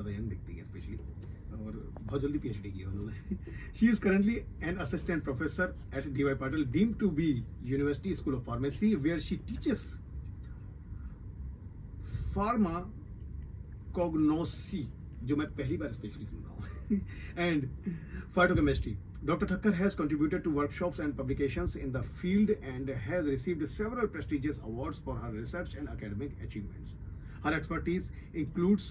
ज़्यादा यंग दिखती हैं स्पेशली, और बहुत जल्दी पीएचडी की है उन्होंने। She is currently an assistant professor at DY Patil deemed to be university school of pharmacy, where she teaches pharmacognosy, जो मैं पहली बार स्पेशली सुन रहा हूँ, and phytochemistry. Dr. Thakkar has contributed to workshops and publications in the field and has received several prestigious awards for her research and academic achievements. Her expertise includes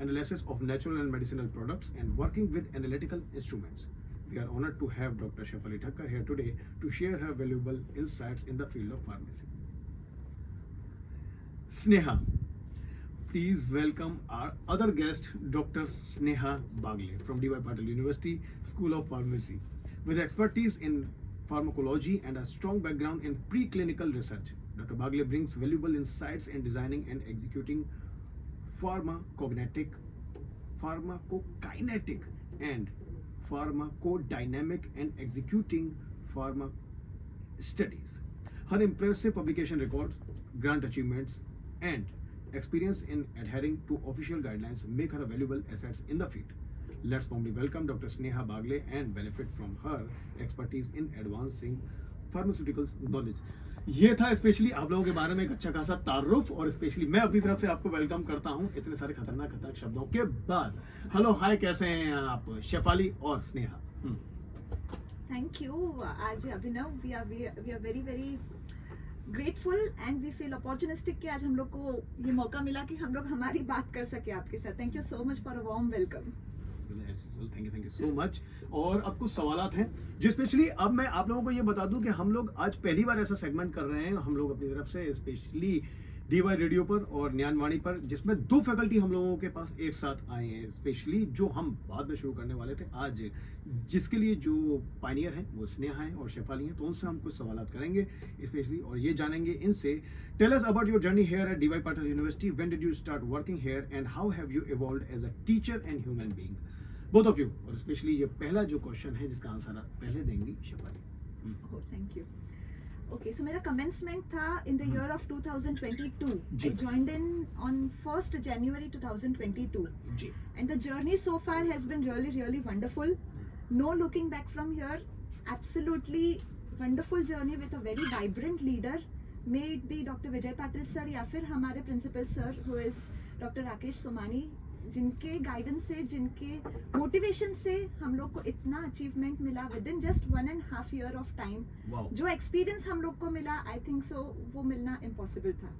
analysis of natural and medicinal products and working with analytical instruments. We are honored to have Dr. Shefali Thakkar here today to share her valuable insights in the field of pharmacy. Sneha, please welcome our other guest, Dr. Sneha Bagle from D.Y. Patil University School of Pharmacy. With expertise in pharmacology and a strong background in preclinical research, Dr. Bagle brings valuable insights in designing and executing pharmacokinetic and pharmacodynamic and executing pharma studies. Her impressive publication records, grant achievements, and experience in adhering to official guidelines make her a valuable assets in the field. Let's warmly welcome Dr. Sneha Bagle and benefit from her expertise in advancing pharmaceuticals knowledge. ये था specially आप लोगों के बारे में एक अच्छा खासा तारुफ, और स्पेशली मैं अपनी तरफ से आपको वेलकम करता हूं इतने सारे खतरनाक शब्दों के बाद। हेलो हाय, कैसे हैं आप शेफाली और Sneha? Thank you, RJ Abhinav. We are very very grateful and we feel opportunistic कि आज हम लोग को ये मौका मिला कि हम लोग हमारी बात कर सके आपके साथ. Thank you so much for a warm welcome. Thank you so much. और अब कुछ सवालात हैं जो स्पेशली अब मैं आप लोगों को ये बता दूं कि हम लोग आज पहली बार ऐसा सेगमेंट कर रहे हैं हम लोग अपनी तरफ से, स्पेशली डीवाई रेडियो पर और ज्ञानवाणी पर, जिसमें दो फैकल्टी हम लोगों के पास एक साथ आए हैं, स्पेशली जो हम बाद में शुरू करने वाले थे आज, जिसके लिए जो पायनियर हैं वो स्नेहा हैं और शेफाली हैं। तो उनसे हम कुछ सवालात करेंगे स्पेशली, और ये जानेंगे इनसे, tell us about your journey here at DY Patil university, when did you start working here and how have you evolved as a teacher and human being, both of you. और स्पेशली ये पहला जो question है जिसका answer आप पहले देंगी Shefali. Oh, thank you. Okay, so मेरा commencement था in the year of 2022. I joined in on 1st January 2022. Ji. And the journey so far has been really wonderful. No looking back from here. Absolutely wonderful journey with a very vibrant leader. May it be Dr. Vijay Patil sir या फिर हमारे principal sir who is Dr. Rakesh Somani, जिनके guidance से, जिनके motivation से हम लोग को इतना अचीवमेंट मिला with in just 1.5 year of time. जो एक्सपीरियंस हम लोग को मिला, आई थिंक सो वो मिलना इम्पॉसिबल था।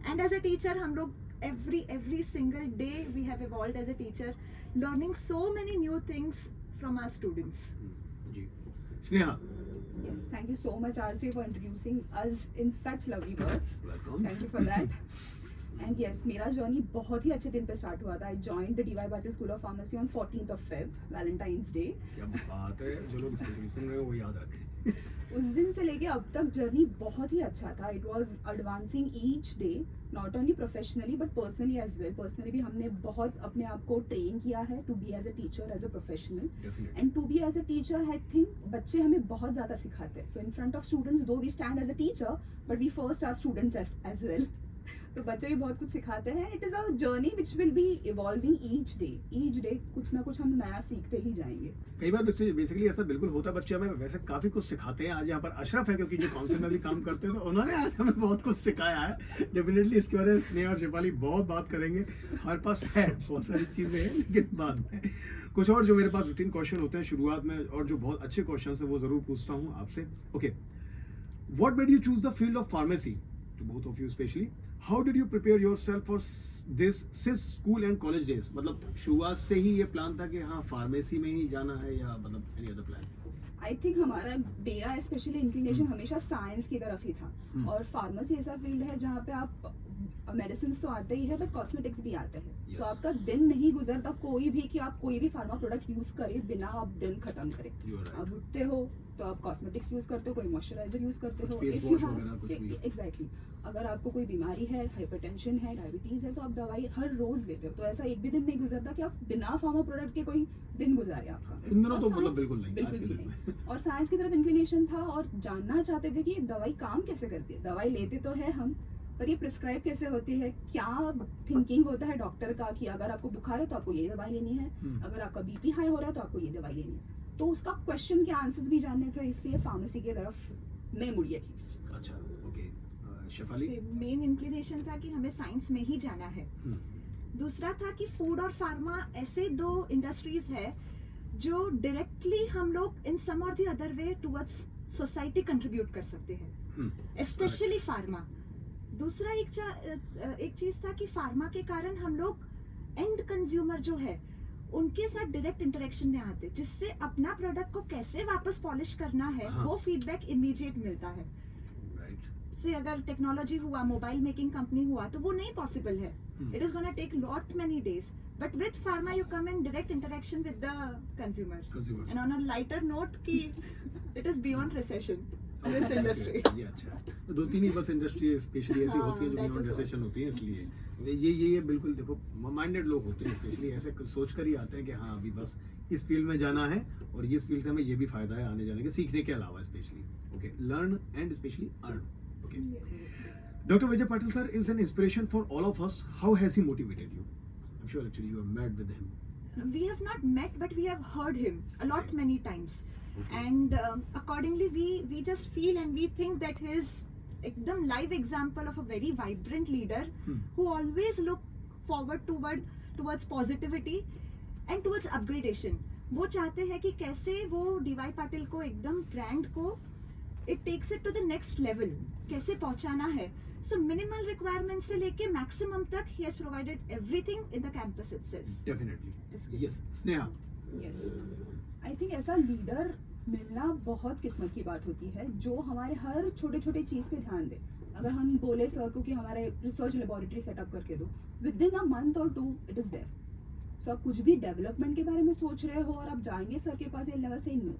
एंड एज अ टीचर हम लोग every single day we have evolved as a teacher, learning so many new things from our students. जी Sneha. Yes, thank you so much RJ for introducing us in such lovely words. Welcome. Thank you for that. And yes, मेरा journey बहुत ही अच्छे दिन पे start हुआ था। I joined the DY Patil School of Pharmacy on 14th of Feb, Valentine's Day. क्या बात है, जो लोग स्पेशली सुन रहे हैं वो याद रखें। उस दिन से लेके अब तक जर्नी बहुत ही अच्छा था। It was advancing each day, not only professionally but personally as well. Personally भी हमने बहुत अपने आप को ट्रेन किया है to be as a teacher, as a professional. Definitely. And to be as a teacher, I think बच्चे हमें बहुत ज़्यादा सिखाते हैं. So in front of students, though we stand as a teacher, but we first are students as well. तो बच्चे भी बहुत कुछ सिखाते हैं। It is a journey which will be evolving each day कुछ ना कुछ हम नया सीखते ही जाएंगे। कई बार बेसिकली ऐसा बिल्कुल होता है, बच्चे हमें वैसे काफी कुछ सिखाते हैं। आज यहाँ पर अशरफ है क्योंकि जो काउंसिल में भी काम करते हैं, तो उन्होंने आज हमें बहुत कुछ सिखाया है। डेफिनेटली इसके बारे में स्नेहा और शेफाली बहुत बात करेंगे। हमारे पास है बहुत सारी चीजें हैं, लेकिन बाद में कुछ और जो मेरे पास रूटीन क्वेश्चन होते हैं शुरुआत में, और जो बहुत अच्छे क्वेश्चन है वो जरूर पूछता हूँ आपसे। Okay, what made you choose the field of pharmacy, to both of you specially, how did you prepare yourself for this since school and college days? मतलब शुरुआत से ही ये प्लान था कि हाँ फार्मेसी में ही जाना है, या मतलब any other plan? I think मेरा स्पेशली इंक्लिनेशन हमेशा साइंस की तरफ ही था। और फार्मेसी ऐसा फील्ड है जहाँ पे आप मेडिसिन तो आते ही है बट कॉस्मेटिक्स भी आते हैं। सो आपका दिन नहीं गुजरता कोई भी कि आप कोई भी फार्मा प्रोडक्ट यूज करें बिना आप दिन खत्म करें। आप उठते हो तो आप कॉस्मेटिक्स यूज करते हो, कोई मॉइस्चराइजर यूज करते हो। एग्जैक्टली, अगर आपको कोई बीमारी है, हाइपरटेंशन है, डायबिटीज है, तो आप दवाई हर रोज लेते हो। तो ऐसा एक भी दिन नहीं गुजरता कि आप बिना फार्मा प्रोडक्ट के कोई दिन गुजारे आपका। इन दिनों तो मतलब बिल्कुल नहीं। और साइंस की तरफ इंक्लिनेशन था और जानना चाहते थे कि दवाई काम कैसे करती है। दवाई लेते तो है हम, पर ये प्रिस्क्राइब कैसे होती है, क्या थिंकिंग होता है डॉक्टर का कि अगर आपको बुखार है तो आपको ये दवाई लेनी है, अगर आपका बीपी हाई हो रहा है तो आपको ये दवाई लेनी है। तो उसका क्वेश्चन के आंसर्स भी जानने थे, इसलिए फार्मेसी की तरफ मैं मुड़ी एटलीस्ट। अच्छा, ओके। शेफाली? मेन इंक्लिनेशन था कि हमें साइंस में ही जाना है। दूसरा था कि फूड और फार्मा ऐसे दो इंडस्ट्रीज है जो डायरेक्टली हम लोग इन सम और the other way towards society contribute कर सकते हैं, स्पेशली फार्मा। दूसरा एक चीज था कि फार्मा के कारण हम लोग एंड कंज्यूमर जो है उनके साथ डायरेक्ट इंटरेक्शन में आते, जिससे अपना प्रोडक्ट को कैसे वापस पॉलिश करना है वो फीडबैक इमीडिएट मिलता है। से अगर टेक्नोलॉजी हुआ, मोबाइल मेकिंग कंपनी हुआ, तो वो नहीं पॉसिबल है। It is gonna take lot many days, but with pharma you come in direct interaction with the consumer. And on a lighter note कि it is beyond recession this industry. ये अच्छा है। तो 2-3 ही बस इंडस्ट्री स्पेशली ऐसी होती है जो बियॉन्ड रिसेशन होती है, इसलिए ये बिल्कुल देखो माइंडेड लोग होते हैं, स्पेशली ऐसे सोच कर ही आते हैं कि हाँ अभी बस इस फील्ड में जाना है और इस फील्ड से हमें ये भी फायदा है आने जाने के, सीखने के अलावा specially. Okay, learn and specially earn. Okay. Dr. Vijay Patil sir is an inspiration for all of us. How has he motivated you? I'm sure actually you have met with him. We have not met, but we have heard him a lot Okay. many times. Okay. And accordingly we just feel and we think that his ekdam live example of a very vibrant leader who always look forward towards positivity and towards upgradation. वो चाहते हैं कि कैसे वो DY Patil को एकदम brand को it takes it to the next level, कैसे पहुंचाना है। So minimal requirements से लेके maximum तक he has provided everything in the campus itself. Definitely. Yes. Yes. Sneha. Yes, I think ऐसा लीडर मिलना बहुत किस्मत की बात होती है जो हमारे हर छोटे छोटे चीज पे ध्यान दे। अगर हम बोले सर को कि हमारे रिसर्च लेबोरेटरी सेटअप करके दो, विद इन अ मंथ और 2 इट इज देयर। सो आप कुछ भी डेवलपमेंट के बारे में सोच रहे हो और आप जाएंगे सर के पास, ये नेवर से नो।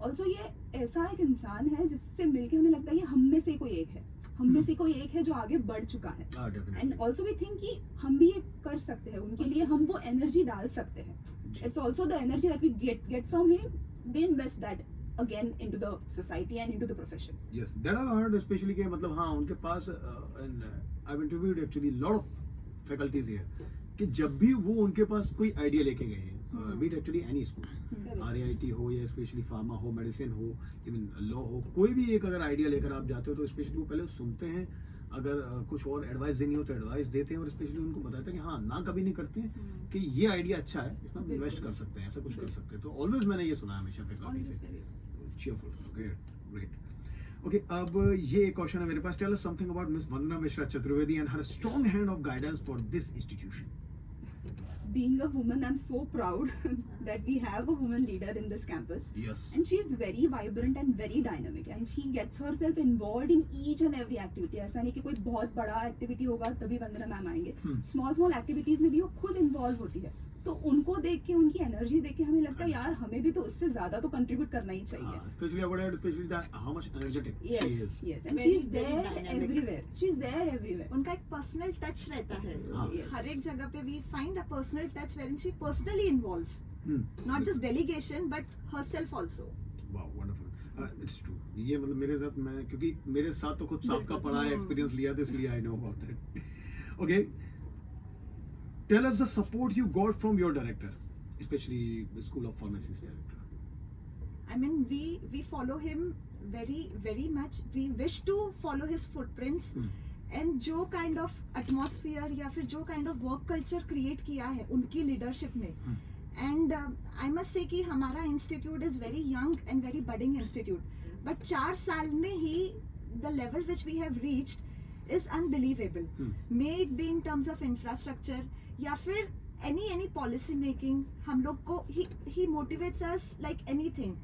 ऑल्सो ये ऐसा एक इंसान है जिससे मिलके हमें लगता है ये हम में से कोई एक है, हम में से कोई एक है जो आगे बढ़ चुका है। एंड ऑल्सो वी थिंक कि हम भी ये कर सकते हैं, उनके लिए हम वो एनर्जी डाल सकते हैं। It's also the energy that we get from him, we invest that again into the society and into the profession. Yes, that I've heard especially कि मतलब हाँ उनके पास and I've interviewed actually lot of faculties here कि जब भी वो उनके पास कोई आइडिया लेके गए हैं, be it actually any school, RIT हो या स्पेशली फार्मा हो, मेडिसिन हो, इवन लॉ हो, कोई भी एक अगर आइडिया लेकर आप जाते हो तो स्पेशली वो पहले सुनते हैं, अगर कुछ और एडवाइस देनी हो तो एडवाइस देते हैं और स्पेशली उनको बताते हैं कि हाँ ना कभी नहीं करते हैं कि ये आइडिया अच्छा है, इसमें हम इन्वेस्ट कर सकते हैं, ऐसा कुछ कर सकते हैं। तो ऑलवेज मैंने ये सुना है हमेशा फैकल्टी से। cheerful, great. Okay, अब ये एक क्वेश्चन है मेरे पास। Tell us something about Miss Vandana Mishra Chaturvedi and her strong hand of guidance for this institution. Being a woman, I'm so proud that we have a woman leader in this campus. Yes. And she is very vibrant and very dynamic, and she gets herself involved in each and every activity. ऐसा नहीं कि कोई बहुत बड़ा activity होगा तभी वंदना ma'am आएंगे, small activities में भी वो खुद इन्वॉल्व होती है। तो उनको देख के, उनकी एनर्जी देख के हमें लगता है यार हमें भी तो उससे ज्यादा तो कंट्रीब्यूट करना ही चाहिए। Especially I would add especially that how much energetic she Yes, is. yes, and Very, she's very there dynamic. everywhere. She's there everywhere. उनका एक पर्सनल टच रहता है। हाँ. Yes. हर एक जगह पे we find a personal touch wherein she personally involves, Hmm. not just delegation but herself also. Wow, wonderful. It's true. ये मतलब मेरे साथ, मैं क्योंकि मेरे साथ तो खुद सबका पढ़ा है, एक्सपीरियंस लिया तो इसलिए I know about it. Okay. Tell us the support you got from your director, especially the School of Pharmacy's director. I mean, we follow him very much. We wish to follow his footprints. And जो kind of atmosphere या फिर जो kind of work culture create किया है उनकी leadership में, and I must say कि हमारा institute is very young and very budding institute, but 4 साल में ही the level which we have reached is unbelievable, may it be in terms of infrastructure या फिर एनी पॉलिसी मेकिंग। हम लोग को he motivates us like anything.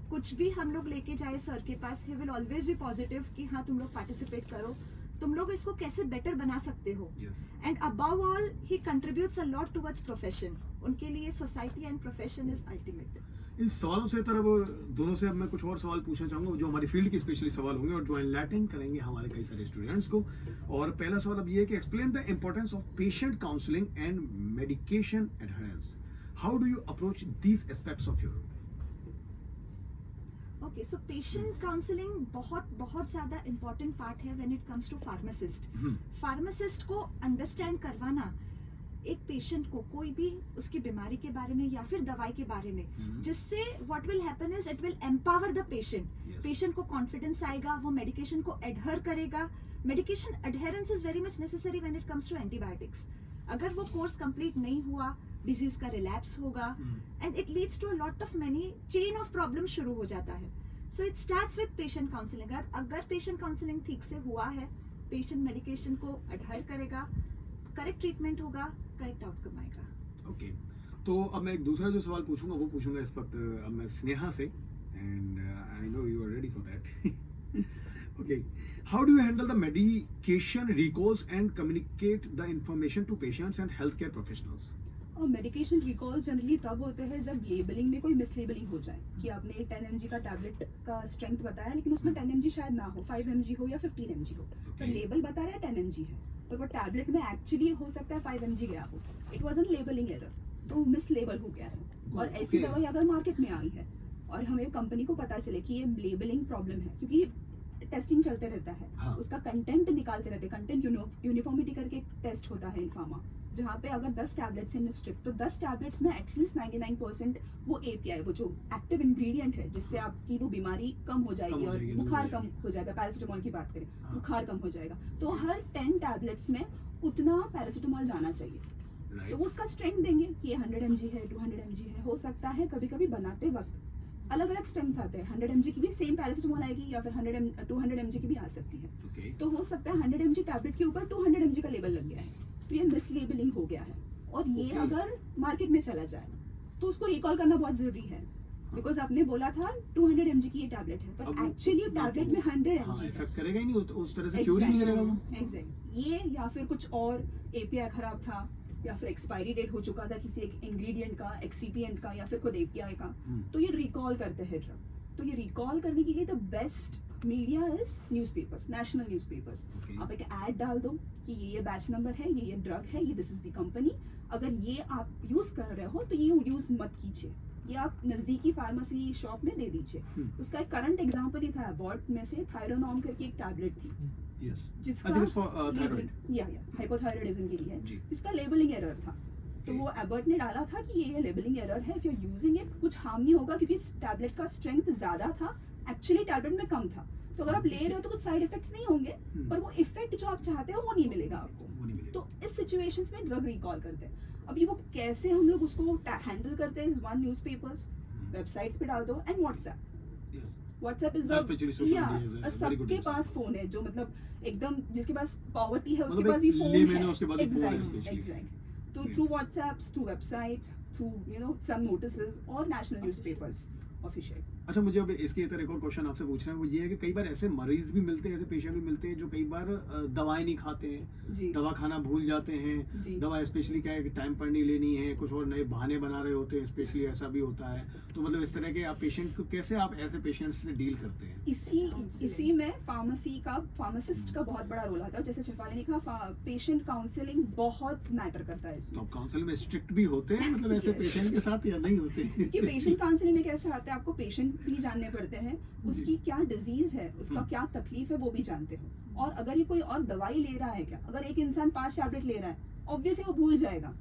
कुछ भी हम लोग लेके जाए सर के पास, he will always be positive कि हाँ तुम लोग पार्टिसिपेट करो, तुम लोग इसको कैसे बेटर बना सकते हो। And above all he contributes a lot towards profession. उनके लिए society and profession is ultimate. इन सवालों से तरफ दोनों से अब मैं कुछ और सवाल पूछना चाहूंगा जो हमारी फील्ड के स्पेशली सवाल होंगे और जो एनलाइटन करेंगे हमारे कई सारे स्टूडेंट्स को। और पहला सवाल अब ये है कि explain the importance of patient counselling and medication adherence. How do you approach these aspects of your? Okay, so patient counselling बहुत बहुत ज़्यादा इम्पोर्टेंट पार्ट है when it comes to pharmacist. Pharmacist को अंडरस्टैंड करवाना एक पेशेंट को कोई भी उसकी बीमारी के बारे में या फिर दवाई के बारे में, जिससे what will happen is it will empower the patient. Patient को कॉन्फिडेंस आएगा, वो मेडिकेशन को एडहर करेगा. Medication adherence is very much necessary when it comes to antibiotics. अगर वो कोर्स कंप्लीट नहीं हुआ, डिजीज का रिलैप्स होगा and it leads to a lot of many chain of problem शुरू हो जाता है. So it starts with patient counselling. अगर पेशेंट काउंसलिंग ठीक से हुआ है, पेशेंट मेडिकेशन को एडहर करेगा, करेक्ट ट्रीटमेंट होगा, करेक्ट आउटकम आएगा. ओके, तो अब मैं एक दूसरा जो सवाल पूछूंगा वो पूछूंगा इस वक्त अब मैं स्नेहा से, and I know you are ready for that. Okay, how do you handle the medication recalls and communicate the information to patients and health care professionals? और मेडिकेशन रिकॉल्स जनरली तब होते हैं जब लेबलिंग में कोई मिसलेबलिंग हो जाए कि आपने 10 mg का टैबलेट का स्ट्रेंथ बताया लेकिन उसमें 10 mg शायद ना हो, 5 mg हो या 15 mg हो, पर लेबल बता रहा है 10 mg है, पर वो टैबलेट में एक्चुअली हो सकता है 5 mg गया हो. It was an labelling error, तो मिस लेबल हो गया है. और ऐसी दवाई अगर मार्केट में आई है और हमें कंपनी को पता चले कि ये लेबलिंग प्रॉब्लम है, क्योंकि टेस्टिंग चलते रहता है, हाँ. उसका कंटेंट निकालते रहते हैं. कंटेंट यूनिफॉर्मिटी करके एक टेस्ट होता है इनफार्मा, जहाँ पे अगर 10 टैबलेट्स हैं स्ट्रिप, तो 10 टैबलेट्स में एटलीस्ट 99% वो API, वो जो एक्टिव इंग्रेडिएंट है जिससे आपकी वो बीमारी कम हो जाएगी और बुखार कम हो जाएगा. पैरासिटामोल की बात करें, हाँ. बुखार कम हो जाएगा, तो हर 10 टैबलेट्स में उतना पैरासिटामोल जाना चाहिए. तो वो उसका स्ट्रेंथ देंगे कि ये 100 mg है, 200 mg है. हो सकता है कभी कभी बनाते वक्त अलग अलग स्ट्रेंथ आते हैं. 100 mg की भी सेम पैरासिटामोल आएगी या फिर 200 mg की भी आ सकती है. Okay. तो हो सकता है 100 mg टैबलेट के ऊपर 200 mg का लेबल लग गया है, तो ये मिसलेबलिंग हो गया है. और ये Okay. अगर मार्केट में चला जाए तो उसको रिकॉल करना बहुत जरूरी है, बिकॉज आपने बोला था 200 mg की ये टैबलेट है, पर एक्चुअली टैबलेट में 100 mg है. इफेक्ट करेगा ही नहीं, उस तरह से क्योर ही नहीं करेगा वो. एग्जैक्ट. ये या फिर कुछ और API खराब था या फिर एक्सपायरी डेट हो चुका था किसी एक इंग्रेडिएंट का, एक्सीपिएंट का या फिर खुद API का, तो ये रिकॉल करते हैं ड्रग. तो ये रिकॉल करने के लिए the best media is newspapers, national newspapers. Okay. आप एक ऐड डाल दो कि ये बैच नंबर है, ये ड्रग है, ये दिस इज द कंपनी. अगर ये आप यूज कर रहे हो तो ये यूज मत कीजिए, ये आप नजदीकी फार्मेसी शॉप में दे दीजिए. उसका एक करंट एग्जांपल ही था, अबॉर्ट में से थायरोनॉर्म करके एक टैबलेट थी Yes. जिसका I think it's for thyroid. Hypothyroidism के लिए जी. है, जिसका लेबलिंग एरर था. तो Okay. वो एबर्ट ने डाला था कि ये लेबलिंग एरर है, if you are using it कुछ हार्म नहीं होगा क्योंकि इस टैबलेट का स्ट्रेंथ ज्यादा था, एक्चुअली टैबलेट में कम था. तो अगर आप ले रहे हो तो कुछ साइड इफेक्ट्स नहीं होंगे, पर वो इफेक्ट जो आप चाहते हो वो नहीं मिलेगा आपको. वो नहीं मिलेगा. तो इस सिचुएशंस में ड्रग रिकॉल करते हैं. अभी वो कैसे हम लोग उसको हैंडल करते हैं, इज वन न्यूज़पेपर्स, वेबसाइट्स पे डाल दो, and WhatsApp. Yes. WhatsApp is Especially social media is a और very good सबके use. पास फोन है, जो मतलब एकदम जिसके पास पॉवर्टी है उसके मतलब पास भी एक फोन layman है. है, उसके पास भी phone है Exactly, especially. exactly. तो Right. Through WhatsApps, through websites, through some notices और नेशनल न्यूज़पेपर्स ऑफिशियल. अच्छा, मुझे अब इसके तरह एक और क्वेश्चन आपसे पूछना है, वो ये है कि कई बार ऐसे मरीज भी मिलते हैं, ऐसे पेशेंट भी मिलते हैं जो कई बार दवाएं नहीं खाते हैं, जी दवा खाना भूल जाते हैं. जी. दवा स्पेशली क्या है कि टाइम पर नहीं लेनी है, कुछ और नए बहाने बना रहे होते हैं, स्पेशली ऐसा भी होता है. तो मतलब इस तरह के आप पेशेंट को कैसे आप ऐसे पेशेंट्स से डील करते हैं? इसी में फार्मासिस्ट का बहुत बड़ा रोल आता है. जैसे शिफाली ने कहा, पेशेंट काउंसलिंग बहुत मैटर करता है तो इसमें. आप काउंसिल में स्ट्रिक्ट भी होते हैं मतलब ऐसे Yes. पेशेंट के साथ या नहीं होते? कि पेशेंट काउंसलिंग में कैसे आता है, आपको पेशेंट भी जानने पड़ते हैं, उसकी क्या डिजीज है, उसका क्या तकलीफ है वो भी जानते हो. और अगर ये कोई और दवाई ले रहा है क्या, अगर एक इंसान 5 टैबलेट ले रहा है, ऑब्वियसली वो भूल जाएगा,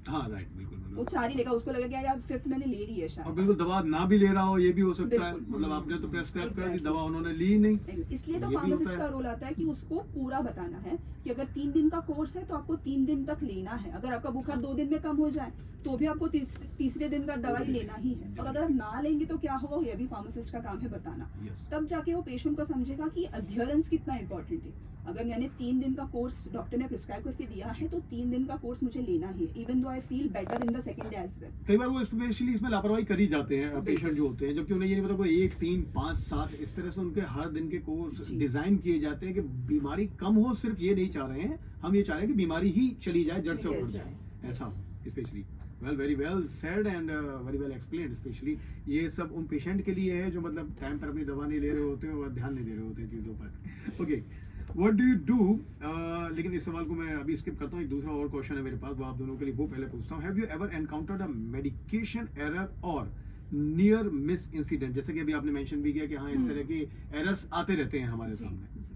हाँ राइट, बिल्कुल वो बिल्कुल. 4 ही लेगा, उसको लगेगा यार 5th मैंने ले ली है और शायद. बिल्कुल दवा ना भी ले रहा हो ये भी हो सकता है, बिल्कुल. मतलब आपने तो प्रेस्क्राइब कर दी, Exactly. दवा उन्होंने ली नहीं. इसलिए तो ये भी होता फार्मासिस्ट है. का रोल आता है कि उसको पूरा बताना है कि अगर 3 दिन का कोर्स है तो आपको 3 दिन तक लेना है. अगर आपका बुखार 2 दिन में कम हो जाए तो भी आपको तीसरे दिन का दवाई लेना ही है. और अगर आप ना लेंगे तो क्या होगा, ये भी फार्मासिस्ट का काम है बताना. Yes. तब जाके वो पेशेंट को समझेगा कि अध्ययरेंस कितना इंपॉर्टेंट है. अगर मैंने 3 दिन का कोर्स डॉक्टर ने प्रिस्क्राइब करके दिया है तो 3 दिन का कोर्स मुझे लेना ही है, even though I feel better in the second day as well. कई बार वो स्पेशली इसमें लापरवाही करी जाते हैं पेशेंट जो होते हैं, जबकि उन्हें ये नहीं पता कोई 1, 3, 5, 7 इस तरह से उनके हर दिन के कोर्स जी. डिजाइन किए जाते हैं कि बीमारी कम हो. सिर्फ ये नहीं चाह रहे हैं, हम ये चाह रहे हैं कि बीमारी ही चली जाए, जड़ से उड़ Yes. जाए, ऐसा हो. Specially very well said and very well explained. Specially ये सब उन पेशेंट के लिए है जो मतलब टाइम पर अपनी दवा नहीं ले रहे होते और ध्यान नहीं दे रहे होते हैं चीज़ों पर. Okay, what do you do? लेकिन इस सवाल को मैं अभी स्किप करता हूँ. एक दूसरा और क्वेश्चन है मेरे पास, वो आप दोनों के लिए वो पहले पूछता हूँ. Have you ever encountered a medication error और नियर मिस इंसिडेंट, जैसे कि अभी आपने मेंशन भी किया कि हाँ इस तरह के एरर्स आते रहते हैं हमारे जी, सामने. जी.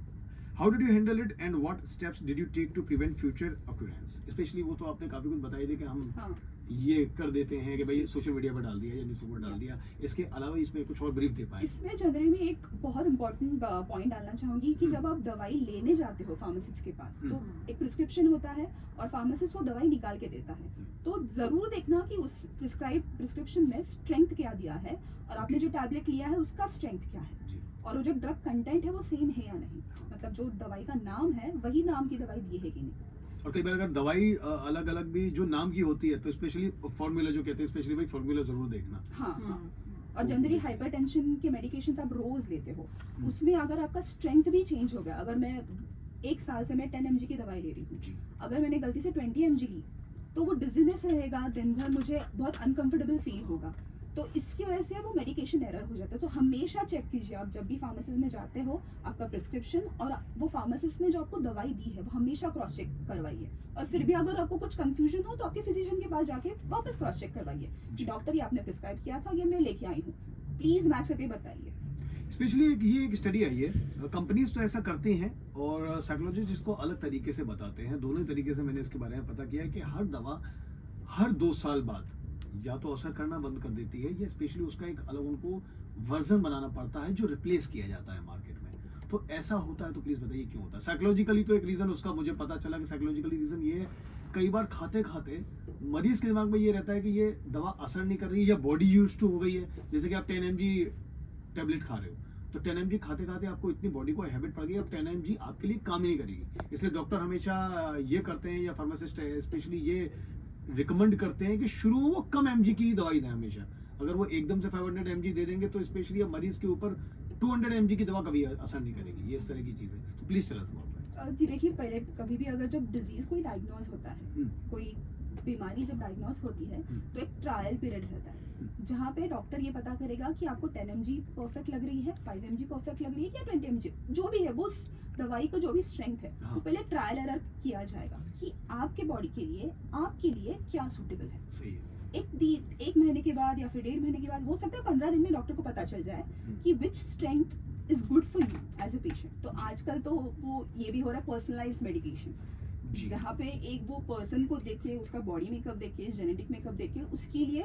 How did you handle it and what steps did you take to prevent future occurrence? Specially वो तो आपने काफी कुछ बताई थी कि हम हाँ. ये कर देते हैं कि भाई जी. सोशल मीडिया पर डाल दिया या न्यूज़पेपर पर डाल दिया, इसके अलावा इसमें कुछ और ब्रीफ दे पाए? इसमें जनरली में एक बहुत इंपॉर्टेंट पॉइंट डालना चाहूंगी कि जब आप दवाई लेने जाते हो फार्मासिस्ट के पास तो एक प्रिस्क्रिप्शन होता है और फार्मासिस्ट वो दवाई निकाल के देता है. तो जरूर देखना कि उस प्रिस्क्रिप्शन में स्ट्रेंथ क्या दिया है और आपने जो टैबलेट लिया है उसका स्ट्रेंथ क्या है जी. और वो जो ड्रग कंटेंट है वो सेम है या नहीं. मतलब जो दवाई का नाम है वही नाम की दवाई दी है कि नहीं. और कई बार अगर दवाई अलग अलग भी जो नाम की होती है तो स्पेशली फॉर्मूला जो कहते हैं, स्पेशली भाई फॉर्मूला जरूर देखना. हाँ हाँ. और जनरली हाइपरटेंशन के मेडिकेशन आप रोज लेते हो उसमें अगर आपका स्ट्रेंथ भी चेंज हो गया, अगर मैं 1 साल से मैं 10 mg की दवाई ले रही हूँ, जी. अगर मैंने गलती से 20 mg ली तो वो डिजीनेस रहेगा, दिन भर मुझे बहुत अनकंफर्टेबल फील होगा. तो इसकी वजह से वो मेडिकेशन एरर हो जाता है. तो हमेशा चेक कीजिए आप जब भी फार्मेसिस्ट में जाते हो आपका प्रिस्क्रिप्शन और वो फार्मासिस्ट ने जो आपको दवाई दी है वो हमेशा क्रॉस चेक करवाइए. और फिर भी अगर आपको कुछ कंफ्यूजन हो तो आपके फिजिशियन के पास जाके वापस क्रॉस चेक करवाइए कि डॉक्टर ये आपने प्रिस्क्राइब किया था, ये मैं लेके आई हूँ, प्लीज मैच करके बताइए. स्पेशली ये एक स्टडी आई है, कंपनीज तो ऐसा करती हैं और साइकोलॉजिस्ट इसको अलग तरीके से बताते हैं. दोनों तरीके से मैंने इसके बारे में पता किया है कि हर दवा हर 2 साल बाद या तो असर करना बंद कर देती है या स्पेशली उसका एक अलग उनको वर्जन बनाना पड़ता है जो रिप्लेस किया जाता है मार्केट में. तो ऐसा होता है तो प्लीज बताइए क्यों होता है? साइकोलॉजिकली तो एक रीजन उसका मुझे पता चला कि साइकोलॉजिकली रीजन ये है, कई बार खाते खाते मरीज के दिमाग में ये रहता है कि ये दवा असर नहीं कर रही है या बॉडी यूज टू हो गई है. जैसे कि आप 10 mg टेबलेट खा रहे हो तो 10 mg खाते खाते आपको इतनी बॉडी को हैबिट पड़ गई, अब 10 mg आपके लिए काम ही नहीं करेगी. इसलिए डॉक्टर हमेशा ये करते हैं या फार्मासिस्ट स्पेशली ये रिकमेंड करते हैं कि शुरू में वो कम mg की दवाई दें हमेशा. अगर वो एकदम से 500 mg दे देंगे तो स्पेशली मरीज के ऊपर 200 mg की दवा कभी असर नहीं करेगी. ये इस तरह की चीज है. तो प्लीज टेल अस अबाउट. जी देखिए, पहले कभी भी अगर जब डिजीज कोई डायग्नोज होता है, कोई बीमारी जब डायग्नोज होती है तो एक ट्रायल पीरियड रहता है जहाँ पे डॉक्टर ये पता करेगा कि आपको 10 mg परफेक्ट लग रही है, 5 mg परफेक्ट लग रही है या 20 mg जो भी है, वो उस दवाई का जो भी स्ट्रेंथ है. हाँ. तो पहले ट्रायल एरर किया जाएगा कि आपके बॉडी के लिए आपके लिए क्या सूटेबल है. सही है. एक महीने के बाद या फिर 1.5 महीने के बाद हो सकता है 15 दिन में डॉक्टर को पता चल जाए कि which strength is good for you as a patient. तो आजकल तो वो ये भी हो रहा है पर्सनलाइज्ड मेडिकेशन, जहाँ पे एक वो पर्सन को देख के उसका बॉडी मेकअप देख के जेनेटिक मेकअप देख के उसके लिए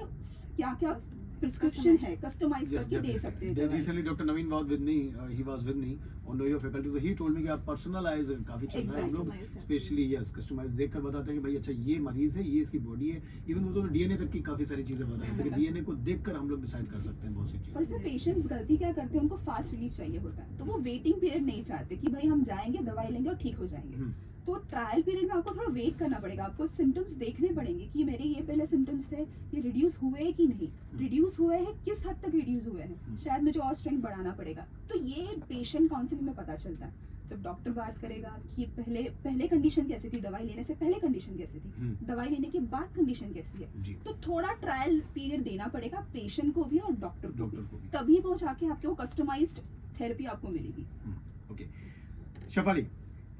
क्या क्या प्रिस्क्रिप्शन है कस्टमाइज करके दे सकते हैं. Recently doctor Naveen was with me, he was with me on know your faculty, तो ही टोल्ड मी कि आप पर्सनलाइज काफी चल रहा है. हम लोग स्पेशली यस कस्टमाइज देखकर बताते हैं कि भाई अच्छा ये मरीज है, ये इसकी बॉडी है. इवन वो तो डीएनए तक की काफी सारी चीजें बताते हैं कि डीएनए को देखकर हम लोग डिसाइड कर सकते हैं बहुत सी चीजें. और इसमें पेशेंट्स गलती क्या करते हैं, उनको फास्ट रिलीफ चाहिए होता है तो वो वेटिंग पीरियड नहीं चाहते कि भाई हम जाएंगे दवाई लेंगे और ठीक हो जाएंगे. तो ट्रायल पीरियड में आपको थोड़ा वेट करना पड़ेगा, आपको सिम्टम्स देखने पड़ेंगे कि मेरे ये पहले सिम्टम्स थे, ये रिड्यूस हुए कि नहीं, रिड्यूस हुए हैं, किस हद तक रिड्यूस हुए हैं, शायद मुझे और स्ट्रेंथ बढ़ाना पड़ेगा. तो ये पेशेंट काउंसलिंग में पता चलता है जब डॉक्टर बात करेगा कि पहले कंडीशन कैसी थी, दवाई लेने से पहले कंडीशन कैसी थी, दवाई लेने के बाद कंडीशन कैसी है. तो थोड़ा ट्रायल पीरियड देना पड़ेगा पेशेंट को भी और डॉक्टर को भी, तभी वो जाके आपके वो कस्टमाइज्ड थेरेपी आपको मिलेगी. Okay Shafali,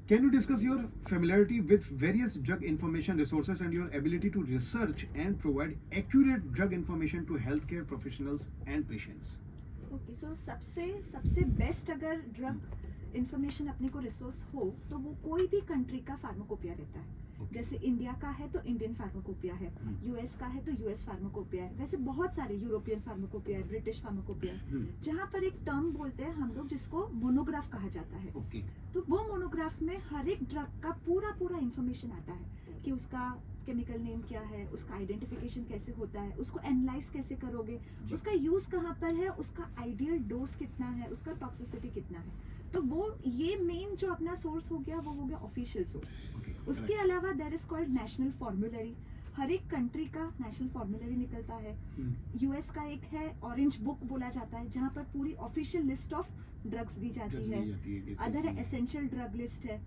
can you discuss your familiarity with various drug information resources and your ability to research and provide accurate drug information to healthcare professionals and patients? Okay so सबसे बेस्ट अगर drug information अपने को resource हो तो वो कोई भी country का फार्माकोपिया रहता है. जैसे इंडिया का है तो इंडियन फार्माकोपिया है, यूएस का है तो यूएस फार्माकोपिया है, वैसे बहुत सारे यूरोपियन फार्माकोपिया है, ब्रिटिश फार्माकोपिया है. जहाँ पर एक टर्म बोलते हैं हम लोग जिसको मोनोग्राफ कहा जाता है. तो वो मोनोग्राफ में हर एक ड्रग का पूरा इंफॉर्मेशन आता है कि उसका केमिकल नेम क्या है, उसका आइडेंटिफिकेशन कैसे होता है, उसको एनालाइज कैसे करोगे, उसका यूज कहाँ पर है, उसका आइडियल डोज कितना है, उसका टॉक्सिसिटी कितना है. तो वो ये मेन जो अपना सोर्स हो गया वो हो गया ऑफिशियल सोर्स. उसके अलावा there is called national formulary. हर एक कंट्री का नेशनल फॉर्मूलरी निकलता है. यूएस का एक है ऑरेंज बुक बोला जाता है जहाँ पर पूरी ऑफिशियल लिस्ट ऑफ ड्रग्स दी जाती है. अदर है एसेंशियल ड्रग लिस्ट है.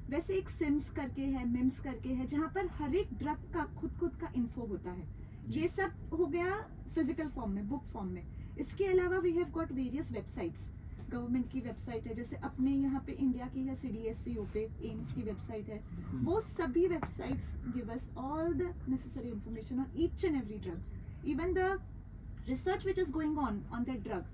वैसे एक सिम्स करके है, मिम्स करके है, जहाँ पर हर एक ड्रग का खुद का इन्फो होता है. ये सब हो गया फिजिकल फॉर्म में, बुक फॉर्म में. इसके अलावा we have got various websites. Government की वेबसाइट है, जैसे अपने यहाँ पे इंडिया की है CDSCO पे एम्स की वेबसाइट है. वो सभी websites give us all the necessary information on each and every drug. Even the research which is going on that drug,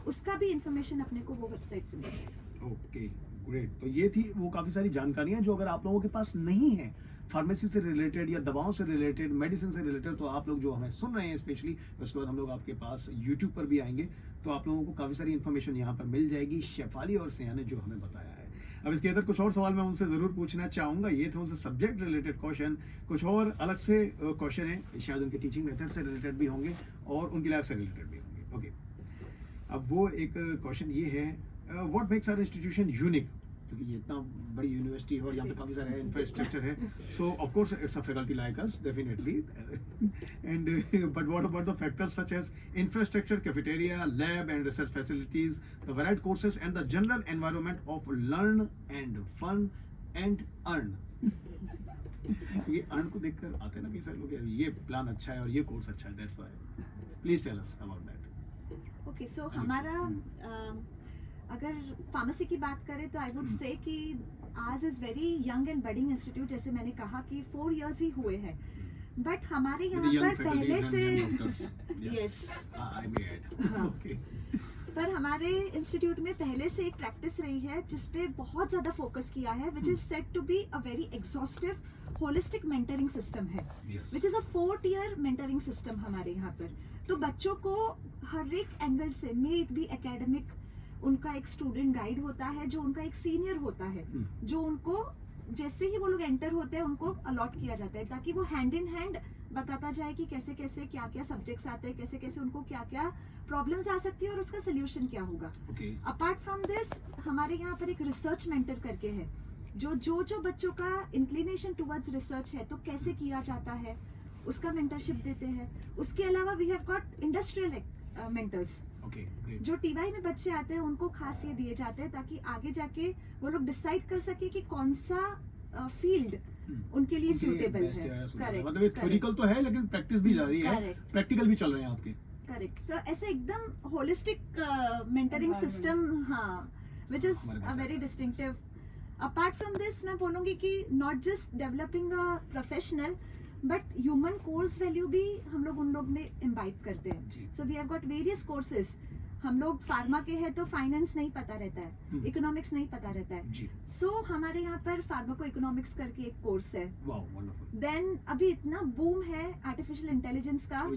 उसका भी इंफॉर्मेशन अपने को वो वेबसाइट से मिल जाएगा। Okay great. तो ये थी वो काफ़ी सारी जानकारियां जो अगर आप लोगों के पास नहीं है फार्मेसी से रिलेटेड या दवाओं से रिलेटेड, मेडिसिन से रिलेटेड, तो आप लोग जो हमें सुन रहे हैं स्पेशली, उसके बाद हम लोग आपके पास यूट्यूब पर भी आएंगे, तो आप लोगों को काफ़ी सारी इन्फॉर्मेशन यहाँ पर मिल जाएगी शेफाली और सिया ने जो हमें बताया है। अब इसके अंदर कुछ और सवाल मैं उनसे ज़रूर पूछना चाहूँगा। ये थे उनसे सब्जेक्ट रिलेटेड क्वेश्चन, कुछ और अलग से क्वेश्चन हैं, शायद उनके टीचिंग मेथड से रिलेटेड भी होंगे और उनकी लाइफ से रिलेटेड भी होंगे। ओके, अब वो एक क्वेश्चन ये है, what makes our institution unique, क्योंकि ये इतना बड़ी यूनिवर्सिटी है और यहाँ पे काफ़ी सारे इंफ्रास्ट्रक्चर है, so of course it's a faculty like us definitely, and but what about the factors such as infrastructure, cafeteria, lab and research facilities, the varied courses and the general environment of learn and fun and earn. ये earn को देखकर आते हैं ना कई सारे लोग, ये प्लान अच्छा है और ये कोर्स अच्छा है, that's why please tell us about that. Okay, so हमारा अगर फार्मेसी की बात करें तो आई वुड से कि आज is very young and budding institute, जैसे मैंने कहा कि 4 years ही हुए हैं, बट हमारे यहाँ पर पहले से यस आई मे ऐड, हाँ। ओके, पर हमारे इंस्टीट्यूट में पहले से एक प्रैक्टिस रही है जिसपे बहुत ज्यादा फोकस किया है, which is set to be a very exhaustive holistic mentoring system है, which is a 4-tier mentoring system हमारे यहाँ पर। तो बच्चों को हर एक एंगल से, मे इट बी एकेडमिक, उनका एक स्टूडेंट गाइड होता है जो उनका एक सीनियर होता है, जो उनको जैसे ही वो लोग एंटर होते हैं उनको अलॉट किया जाता है, ताकि वो हैंड इन हैंड बताता जाए कि कैसे कैसे क्या क्या सब्जेक्ट्स आते हैं, कैसे कैसे उनको क्या क्या प्रॉब्लम्स आ सकती है और उसका सोल्यूशन क्या होगा। अपार्ट फ्रॉम दिस हमारे यहाँ पर एक रिसर्च मेंटर करके है, जो बच्चों का इंक्लिनेशन टुवर्ड्स रिसर्च है तो कैसे किया जाता है उसका मेंटरशिप देते हैं। उसके अलावा we have got industrial mentors, जो टीवाई में बच्चे आते हैं उनको खास ये दिए जाते हैं ताकि आगे जाके वो लोग डिसाइड कर सके कि कौन सा फील्ड उनके लिए सूटेबल है। करेक्ट, मतलब ये थ्योरिकल तो है लेकिन प्रैक्टिस भी जारी है, प्रैक्टिकल भी चल रहे हैं आपके। करेक्ट, सो ऐसे एकदम होलिस्टिक मेंटरिंग सिस्टम, हाँ, which is a very distinctive. Apart from this मैं बोलूंगी कि not just developing a professional but human course value भी हम लोग उन लोग में इम्बाइब करते हैं। So we have got various courses. हम लोग फार्मा के हैं तो फाइनेंस नहीं पता रहता है, इकोनॉमिक्स नहीं पता रहता है, सो हमारे यहाँ पर फार्माको इकोनॉमिक्स करके एक कोर्स है। देन अभी इतना बूम है आर्टिफिशियल इंटेलिजेंस का,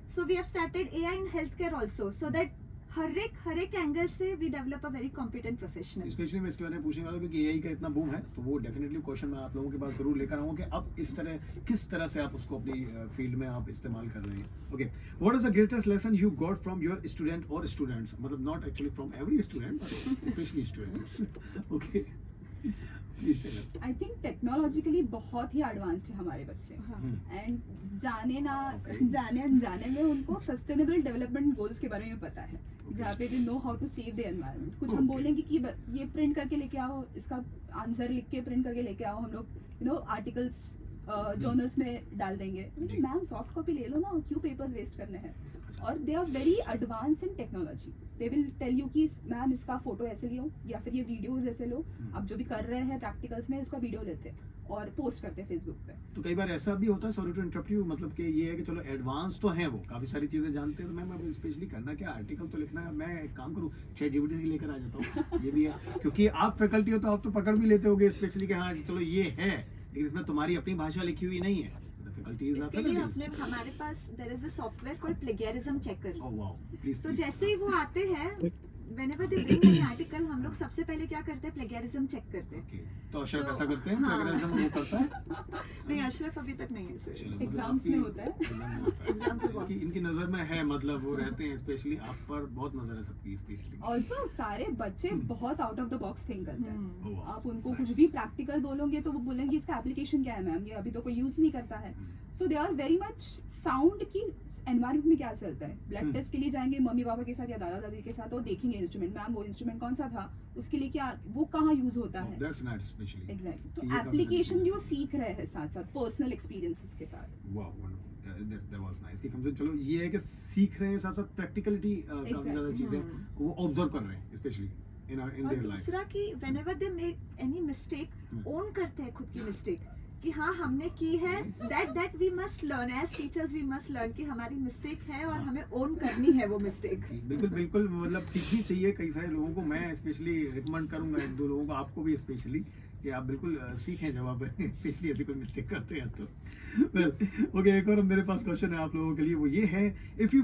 so we have started AI in health care also, so that हर एक एंगल से we develop a very competent professional. Specially मैं इसके बारे में पूछने वाला हूं क्योंकि एआई का इतना बूम है, तो वो डेफिनेटली क्वेश्चन मैं आप लोगों के पास जरूर लेकर आऊंगा कि अब इस तरह किस तरह से आप उसको अपनी फील्ड में आप इस्तेमाल कर रहे हैं। Okay, what is the greatest lesson you got from your student और स्टूडेंट्स, मतलब not actually from every student specially students. Okay, I think technologically बहुत ही एडवांस्ड है हमारे बच्चे, एंड जाने अनजाने में उनको सस्टेनेबल डेवलपमेंट गोल्स के बारे में पता है, जहाँ पे they know how to save the environment. कुछ हम बोलेंगे कि ये प्रिंट करके लेके आओ, इसका आंसर लिख के प्रिंट करके लेके आओ, हम लोग आर्टिकल्स जर्नल्स में डाल देंगे, मैम सॉफ्ट कॉपी ले लो ना, क्यों पेपर्स वेस्ट करने हैं। और they are very advance in technology, they will tell you कि मैम इसका फोटो ऐसे लियो या फिर ये वीडियोस ऐसे लो, आप जो भी कर रहे हैं प्रैक्टिकल्स में उसका वीडियो लेते हैं और पोस्ट करते हैं फेसबुक पे। तो कई बार ऐसा भी होता है, सॉरी टू इंटरप्ट यू, मतलब कि ये है कि चलो एडवांस तो हैं, वो काफी सारी चीजें जानते हैं, तो मैं स्पेशली करना क्या, आर्टिकल तो लिखना है, मैं एक काम करूँ ChatGPT से लेकर आ जाता हूँ। ये भी है क्योंकि आप फैकल्टी हो तो आप तो पकड़ भी लेते होगे स्पेशली कि हाँ चलो ये है, लेकिन इसमें तुम्हारी अपनी भाषा लिखी हुई नहीं है। इसके लिए हमारे पास there is a software called plagiarism checker. Oh wow, please. तो जैसे ही वो आते हैं, whenever they bring any article, हम लोग सबसे पहले क्या करते हैं, प्लेगियरिज्म चेक करते हैं। तो अशरफ ऐसा करते हैं, हाँ। प्लेगियरिज्म वो करता है? नहीं, अशरफ अभी तक नहीं है सर, चलो, एग्जाम्स में होता है। एग्जाम्स में बहुत। इनकी नजर में है, मतलब वो रहते हैं, स्पेशली आप पर बहुत नजर है सबकी स्पेशली। ऑल्सो सारे बच्चे बहुत out of the box think करते हैं। Oh, wow. आप उनको कुछ भी प्रैक्टिकल बोलोगे तो वो बोलेंगे इसका एप्लीकेशन क्या है मैम, ये अभी तो कोई यूज नहीं करता है। So they are very much sound की एनवायरनमेंट में क्या चलता है। ब्लड टेस्ट के लिए जाएंगे मम्मी पापा के साथ या दादा दादी के साथ, और देखेंगे इंस्ट्रूमेंट, मैम वो इंस्ट्रूमेंट कौन सा था, उसके लिए क्या, वो कहाँ यूज होता है। दैट्स नाइस, स्पेशली एग्जैक्टली, तो एप्लीकेशन भी वो सीख रहे हैं साथ साथ पर्सनल एक्सपीरियंसेस के साथ। वाओ, दैट वाज नाइस कि कम से चलो ये है कि सीख रहे हैं, साथ साथ प्रैक्टिकलिटी काफी ज्यादा चीजें वो ऑब्जर्व कर रहे हैं स्पेशली इन और देयर लाइफ। दूसरा कि whenever they make any mistake, own करते हैं खुद की मिस्टेक, कि हाँ हमने की है, that we must learn as teachers, we must learn कि हमारी मिस्टेक है और हमें ओन करनी है वो मिस्टेक। जी, बिल्कुल बिल्कुल, मतलब सीखनी चाहिए कई सारे लोगों को। मैं स्पेशली रिकमेंड करूंगा एक दो लोगों को, आपको भी स्पेशली, कि आप बिल्कुल सीखें जब आप स्पेशली ऐसी कोई मिस्टेक करते हैं तो। वेल ओके, एक और मेरे पास क्वेश्चन है आप लोगों के लिए, वो ये है, if you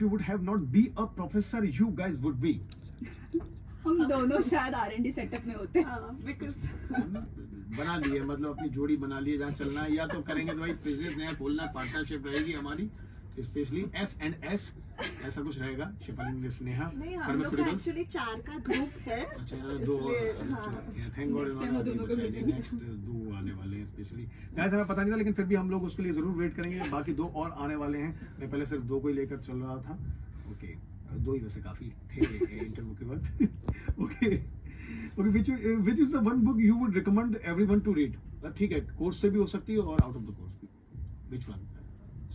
would have not be a professor, you guys would be. हम दोनों शायद R&D सेटअप में होते हैं। बिकॉज बना लिए, मतलब अपनी जोड़ी बना लिए, जहाँ चलना है, या तो करेंगे तो भाई बिजनेस नया खोलना है, पार्टनरशिप रहेगी हमारी, स्पेशली S&S ऐसा कुछ रहेगा, शिफाली स्नेहा नहीं, हम लोग का एक्चुअली 4 का ग्रुप है। अच्छा, दो, इसलिए, हाँ। थैंक गॉड Next time वो दोनों को भेजेंगे। नेक्स्ट 2 आने वाले हैं स्पेशली। गाइस हमें पता नहीं था, लेकिन फिर भी हम लोग उसके लिए जरूर वेट करेंगे, बाकी 2 और आने वाले हैं। मैं पहले सिर्फ 2 को ही लेकर चल रहा था। ओके, 2 ही वैसे काफी थे इंटरव्यू के बाद। Okay okay, which is the one book you would recommend everyone to read? ठीक है, कोर्स से भी हो सकती है और आउट ऑफ द कोर्स भी, which one?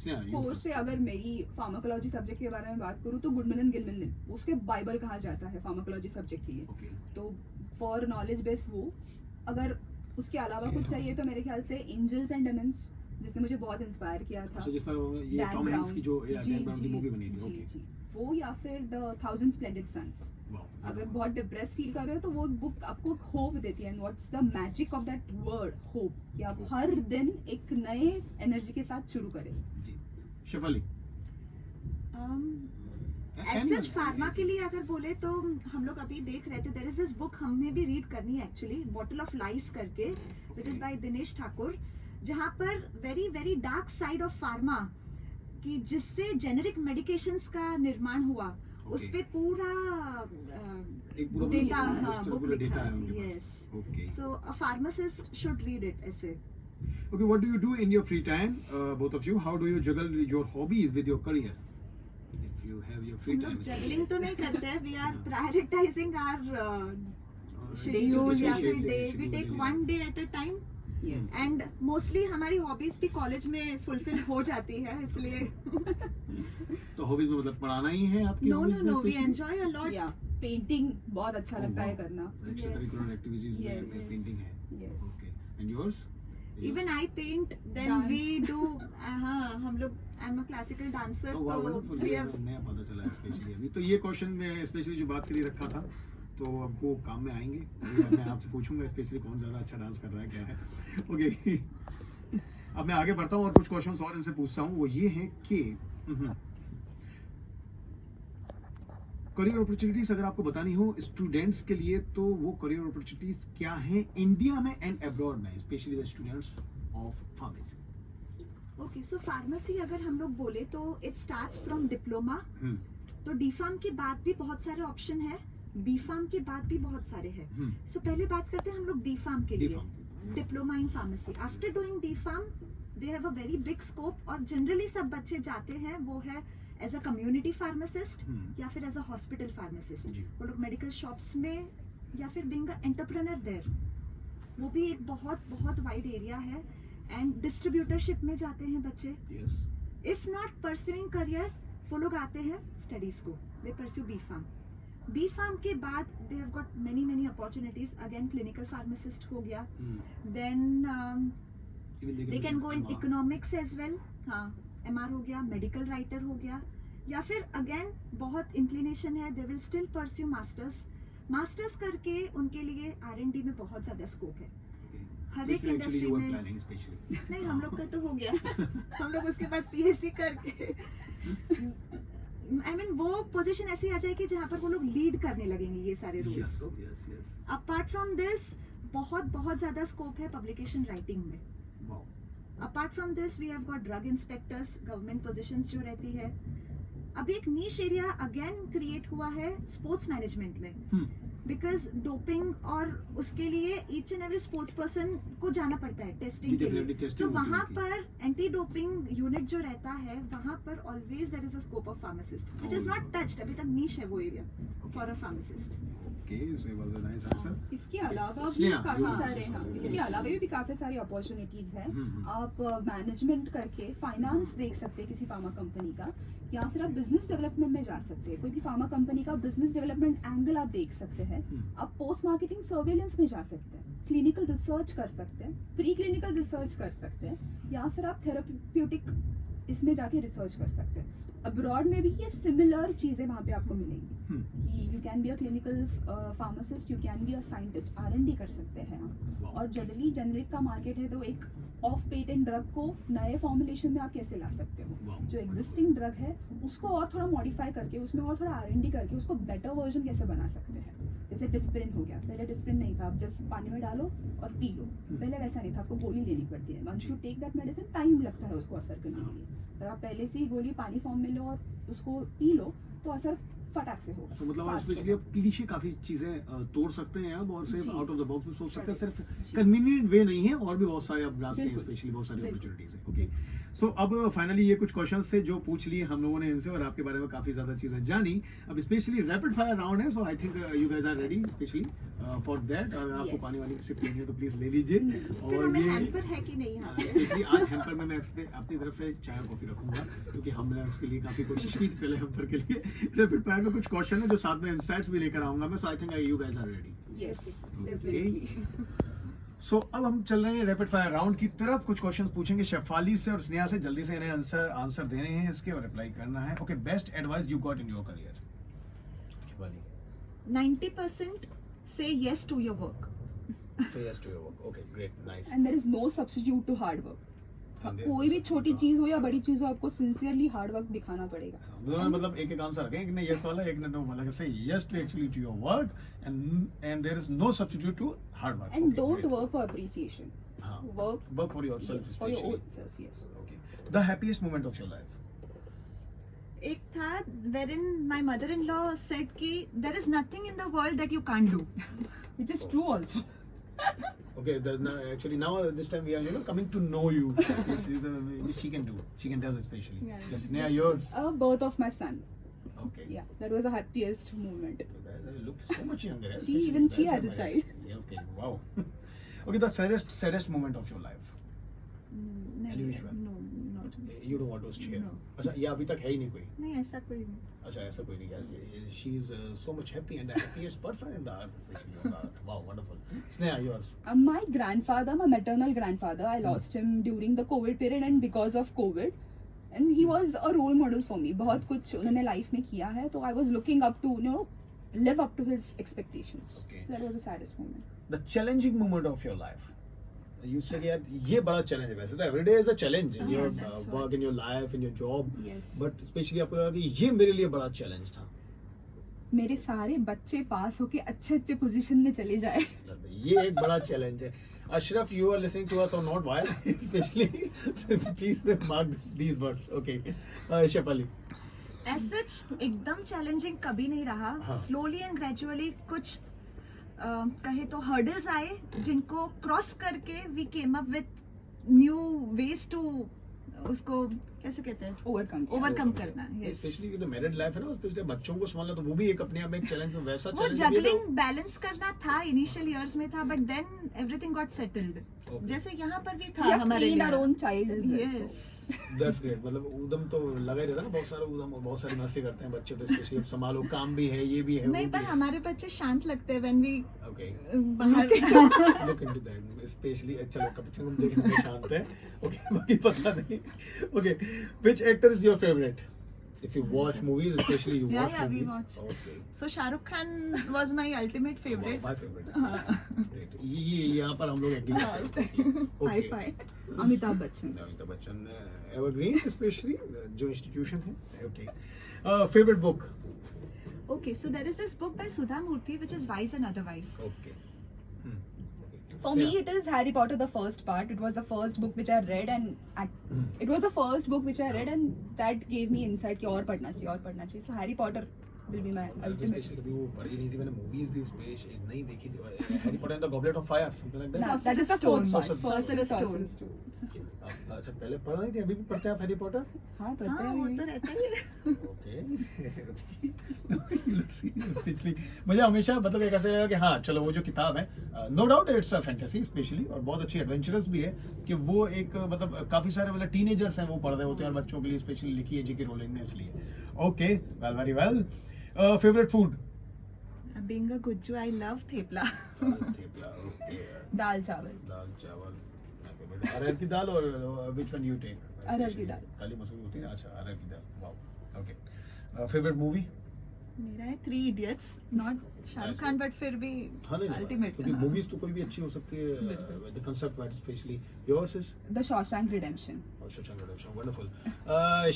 कोर्स से अगर मेरी फार्माकोलॉजी सब्जेक्ट के बारे में बात करूँ तो गुडमैन एंड गिलमैन ने उसके बाइबल कहा जाता है फार्माकोलॉजी सब्जेक्ट के लिए। ओके, तो फॉर नॉलेज बेस वो, अगर उसके अलावा कुछ चाहिए तो मेरे ख्याल से एंजल्स एंड डेमन्स, जिसने मुझे बहुत इंस्पायर किया था। अच्छा, जिस पर ये Dan टॉम हैंक्स की जो Brown, डैन ब्राउन की मूवी बनी थी। जी, ओके, जी, वो, या फिर द 1000 स्प्लेंडेड सन्स। वाओ, अगर बहुत डिप्रेस फील कर रहे हो तो वो बुक आपको होप देती है। And what's the magic of that word hope, कि आप हर दिन एक नए एनर्जी के साथ शुरू करें। जी, शिफाली। एज सच फार्मा के लिए अगर बोले तो हम लोग अभी देख रहे थे, देयर इज दिस बुक हमें भी रीड करनी है एक्चुअली, बॉटल ऑफ लाइस करके, which is by Dinesh Thakur, जहाँ पर very very dark side of pharma, कि जिससे जेनेरिक मेडिकेशंस का निर्माण हुआ, उस पे पूरा एक पूरा डेटा, पूरा हाँ, बुक पूरा लिखा डेटा है है। उनके पास। Yes, okay so a pharmacist should read it ऐसे। Okay, what do you do in your free time, both of you? How do you juggle your hobbies with your career? If you have your free हम time. लोग juggling तो नहीं करते हैं, we are prioritising our schedule schedule या फिर day, we schedule take daily. One day at a time, yes, and mostly हमारी hobbies भी कॉलेज में फुलफिल हो जाती है, इसलिए तो हॉबीज में मतलब पढ़ाना ही है आपकी? नो hobbies नो में no, we especially? Enjoy a lot. या पेंटिंग बहुत अच्छा Oh, लगता है wow. करना। Extracurricular activities में Yes. पेंटिंग है। Yes, Okay. And yours? Even I paint, then Dance. We do, हाँ हम लोग, I am a classical dancer, Oh, wow, तो wonderful. वी ये हैव, नया पता चला स्पेशली अभी। तो ये क्वेश्चन में स्पेशली जो बात के लिए रखा था, तो अब वो काम में आएंगे। अभी मैं आपसे पूछूंगा स्पेशली कौन ज़्यादा अच्छा डांस कर रहा है, क्या है। ओके, अब मैं आगे बढ़ता हूँ और कुछ क्वेश्चंस और इनसे पूछता हूँ। वो ये है कि करियर अपॉर्चुनिटीज अगर आपको बतानी हो स्टूडेंट्स के लिए, तो वो करियर अपॉर्चुनिटीज क्या हैं इंडिया में एंड अब्रॉड में, specially the students of pharmacy? Okay, so pharmacy अगर हम लोग बोले तो इट स्टार्ट्स फ्रॉम डिप्लोमा, तो डी फार्म के बाद भी बहुत सारे ऑप्शन है, बी फार्म के बाद भी बहुत सारे हैं। सो पहले बात करते हैं हम लोग डी फार्म के लिए, diploma in pharmacy. After doing D pharm they have a very big scope, और जनरली सब बच्चे जाते हैं वो है एज अ कम्युनिटी फार्मासिस्ट या फिर एज अ हॉस्पिटल फार्मासिस्ट। जी। वो लोग मेडिकल शॉप्स में या फिर बीइंग अ एंटरप्रेन्योर देयर, वो भी एक बहुत बहुत वाइड एरिया है। एंड डिस्ट्रीब्यूटरशिप में जाते हैं बच्चे। Yes, if not pursuing career, वो लोग आते हैं स्टडीज को, they pursue B pharm. B pharm के बाद they have got many many opportunities, again clinical pharmacist हो गया, then they can go in economics as well, हाँ एमआर हो गया, मेडिकल राइटर हो गया, या फिर अगेन बहुत इंक्लिनेशन है, they will still pursue masters. Masters करके उनके लिए R&D में बहुत ज्यादा स्कोप है हर एक इंडस्ट्री में। नहीं, हम लोग का तो हो गया हम लोग उसके बाद PhD करके I mean, वो पोजीशन ऐसी आ जाएगी जहाँ पर वो लोग लीड करने लगेंगे ये सारे रोल्स को। अपार्ट फ्रॉम दिस बहुत बहुत ज्यादा स्कोप है पब्लिकेशन राइटिंग में। Apart from this we have got drug inspectors, government positions जो रहती है। अभी एक नीश एरिया अगेन क्रिएट हुआ है स्पोर्ट्स मैनेजमेंट में, बिकॉज डोपिंग और उसके लिए each and every sports person को जाना पड़ता है टेस्टिंग के लिए, तो वहाँ पर एंटी डोपिंग यूनिट जो रहता है वहाँ पर always there is a scope of pharmacist which is not touched, अभी तक नीश है वो एरिया फॉर अ फार्मासिस्ट। इसके अलावा भी स्नेहा, काफी you सारे, answer हाँ, something. इसके अलावा भी काफी सारी अपॉर्चुनिटीज है। हम्म। आप मैनेजमेंट करके फाइनेंस देख सकते हैं किसी फार्मा कंपनी का, या फिर आप बिजनेस डेवलपमेंट में जा सकते हैं। कोई भी फार्मा कंपनी का बिजनेस डेवलपमेंट एंगल आप देख सकते हैं। आप पोस्ट मार्केटिंग सर्वेलेंस में जा सकते हैं। क्लिनिकल रिसर्च कर सकते हैं, प्री क्लिनिकल रिसर्च कर सकते हैं, या फिर आप थेराप्यूटिक इसमें जाके रिसर्च कर सकते हैं। अब्रॉड में भी ये सिमिलर चीज़ें वहाँ पे आपको मिलेंगी कि you can be a clinical pharmacist, you can be a scientist, R&D कर सकते हैं आप। और जनरली जेनरिक का मार्केट है, तो एक ऑफ पेटेंट ड्रग को नए फॉर्मुलेशन में आप कैसे ला सकते हो, जो एग्जिस्टिंग ड्रग है उसको और थोड़ा मॉडिफाई करके, उसमें और थोड़ा R&D करके उसको बेटर वर्जन कैसे बना सकते हैं। जैसे डिस्प्रिन हो गया, पहले डिस्प्रिन नहीं था, आप जस्ट पानी में डालो और पी लो। पहले वैसा नहीं था, आपको गोली लेनी पड़ती है, once you take that medicine time लगता है उसको असर करने के लिए। अगर आप पहले से ही गोली पानी फॉर्म में लो और उसको पी लो तो असर फटाक से होगा। तो मतलब fast स्पेशली होगा। आप क्लीशे काफी चीजें तोड़ सकते हैं अब और सिर्फ जी। आउट ऑफ द बॉक्स भी सोच सकते हैं, सिर्फ जी। कन्वीनियंट वे नहीं है, और भी बहुत सारे अब रास्ते हैं, बिल्कुल। स्पेशली बहुत सारी बिल्कुल। अपॉर्चुनिटीज हैं। ओके, सो अब फाइनली ये कुछ क्वेश्चंस थे जो पूछ लिए हम लोगों ने इनसे, और आपके बारे में काफी ज्यादा चीजें जानी। अब स्पेशली रैपिड फायर राउंड है, so I think you guys are ready specially for that. और आपको Yes. पानी वानी की सिप लेनी है तो प्लीज ले लीजिए। फिर और हमें ये हैम्पर है कि नहीं यहाँ पे? स्पेशली आज हैम्पर में मैं अपनी तरफ से चाय और कॉफी रखूंगा, क्योंकि हमने उसके लिए काफी कोशिश की पहले हैम्पर के लिए। रैपिड फायर में कुछ क्वेश्चन है जो साथ में इंसाइट्स भी लेकर आऊंगा मैं, so I think you guys are ready. Yes, Okay. definitely. So अब हम चल रहे हैं रैपिड फायर राउंड की तरफ। कुछ क्वेश्चंस पूछेंगे शेफाली से और स्नेहा से, जल्दी से इन्हें आंसर देने हैं इसके और रिप्लाई करना है। Okay, best advice you got in your career? Shefali, 90% say yes to your work. say yes to your work. Okay, great, nice. And there is no substitute to hard work. And there is कोई no भी substitute छोटी to- चीज हो या बड़ी चीज हो, आपको सिंसियरली हार्ड वर्क दिखाना पड़ेगा। दोनों में मतलब एक एक आंसर रखें, एक ने यस वाला, एक ने नो वाला। से yes to actually to your work and there is no substitute to hard work. And don't work for appreciation. हाँ, Work work for yourself, yes, for your especially. own self. Yes. Okay. The happiest moment of your life? एक था wherein my mother-in-law said कि there is nothing in the world that you can't do. Which is true also. Okay, actually now this time we are coming to know you. Yes, which she can do. She can does especially. Yeah. Yes, Neha, yours. Birth of my son. Okay. Yeah, that was the happiest moment. You look so much younger. eh? She- Especially even she guys has are a married. child. Yeah, okay, wow. Okay, the saddest moment of your life. नहीं, Unusual. no, not. You don't want to share. No. अच्छा, ये अभी तक है ही नहीं कोई. नहीं ऐसा कोई नहीं. अच्छा, ऐसा कोई नहीं है. She is so much happy and the happiest person in the earth, especially on the earth. Wow, wonderful. Sneha, yours. My grandfather, my maternal grandfather, I lost him during the COVID period and because of COVID. And he was a role model for me. बहुत कुछ उन्होंने life में किया है, तो I was looking up to, live up to his expectations. Okay. So that was the saddest moment. The challenging moment of your life. You said यार ये बड़ा चैलेंज है, वैसे तो every day is a challenge in your Yes, that's work, right. in your life, in your job. Yes. But especially आपको लगा कि ये मेरे लिए बड़ा चैलेंज था. मेरे सारे बच्चे पास होके अच्छे अच्छे पोजीशन में चले जाए. ये एक बड़ा चैलेंज है. Ashraf, you are listening to us or not? Why? Especially, so please mark these words. Okay. Shefali. As such एकदम चैलेंजिंग कभी नहीं रहा. हाँ. स्लोली एंड ग्रेजुअली कुछ कहे तो हर्डल्स आए जिनको क्रॉस करके we came up with new ways to उसको कैसे कहते हैं ओवरकम करना. Yes. Especially जो मैरिड लाइफ है ना, स्पेशली बच्चों को संभालना, तो वो भी एक अपने आप में एक चैलेंज, वैसा वो चैलेंज जगलिंग बैलेंस करना था इनिशियल इयर्स में था, but then everything got settled. Okay. जैसे यहाँ पर भी We था have हमारे trained our लिए. own child as well. Yes. That's great. मतलब उदम तो लगा ही रहता है ना, बहुत सारा उदम, बहुत सारी मस्ती करते हैं बच्चे, तो स्पेशली अब संभालो, काम भी है, ये भी है, नहीं, पर हमारे बच्चे शांत लगते हैं व्हेन वी ओके बाहर. Look into that specially. चलो कब तक हम देखने में शांत है. ओके, बाकी पता नहीं. Okay, which actor is your favourite? If you watch movies, especially you Yeah, watch yeah, we movies. watch. Okay. So Shahrukh Khan was my ultimate favorite. My favorite. हाँ. Great. ये यहाँ पर हम लोग एग्री करते हैं. High Okay. five. Amitabh Bachchan. Amitabh Bachchan, evergreen, specially जो institution है. Okay. Favourite book? Okay, so there is this book by Sudha Murthy which is Wise and Otherwise. Okay. For me, it is Harry Potter, the first part. It was the first book which I read, and it was the first book which I read, and that gave me insight कि और पढ़ना चाहिए, और पढ़ना चाहिए. So Harry Potter will be my ultimate. Specially कभी वो पढ़ी नहीं थी मैंने, मूवीज भी स्पेशली नहीं देखी थी. Harry Potter and the goblet of fire, something like that. That is the Stone. fourth part. Sorcerer's Sorcerer's Stone. Stone. अच्छा, पहले पढ़ा नहीं थी, अभी भी पढ़ते हैं आप हैरी पॉटर? हाँ, पढ़ते हाँ, हैं वो अभी तो भी. रहता ही है. ओके. स्पेशली मुझे हमेशा मतलब एक ऐसा लगा कि हाँ चलो वो जो किताब है, no doubt it's a fantasy specially, और बहुत अच्छी एडवेंचरस भी है, कि वो एक मतलब काफी सारे मतलब टीनेजर्स हैं वो पढ़ रहे होते हैं, और बच्चों के लिए स्पेशली लिखी है जेके रोलिंग ने, इसलिए. Okay, well, very well. Favourite food? Being a Gujju, I love thepla. Thepla, okay. दाल चावल, दाल चावल, my favorite. अरहर की दाल और which one you take? अरहर की दाल। काली मसूर होती है, अच्छा अरहर की दाल, wow, okay. Favorite movie? मेरा है 3 Idiots, not Shahrukh Khan but फिर भी हाँ नहीं ultimate. क्योंकि मूवीज तो कोई भी अच्छी हो सकती है, the concept wise especially. Yours is? The Shawshank Redemption. Oh, Shawshank Redemption, wonderful.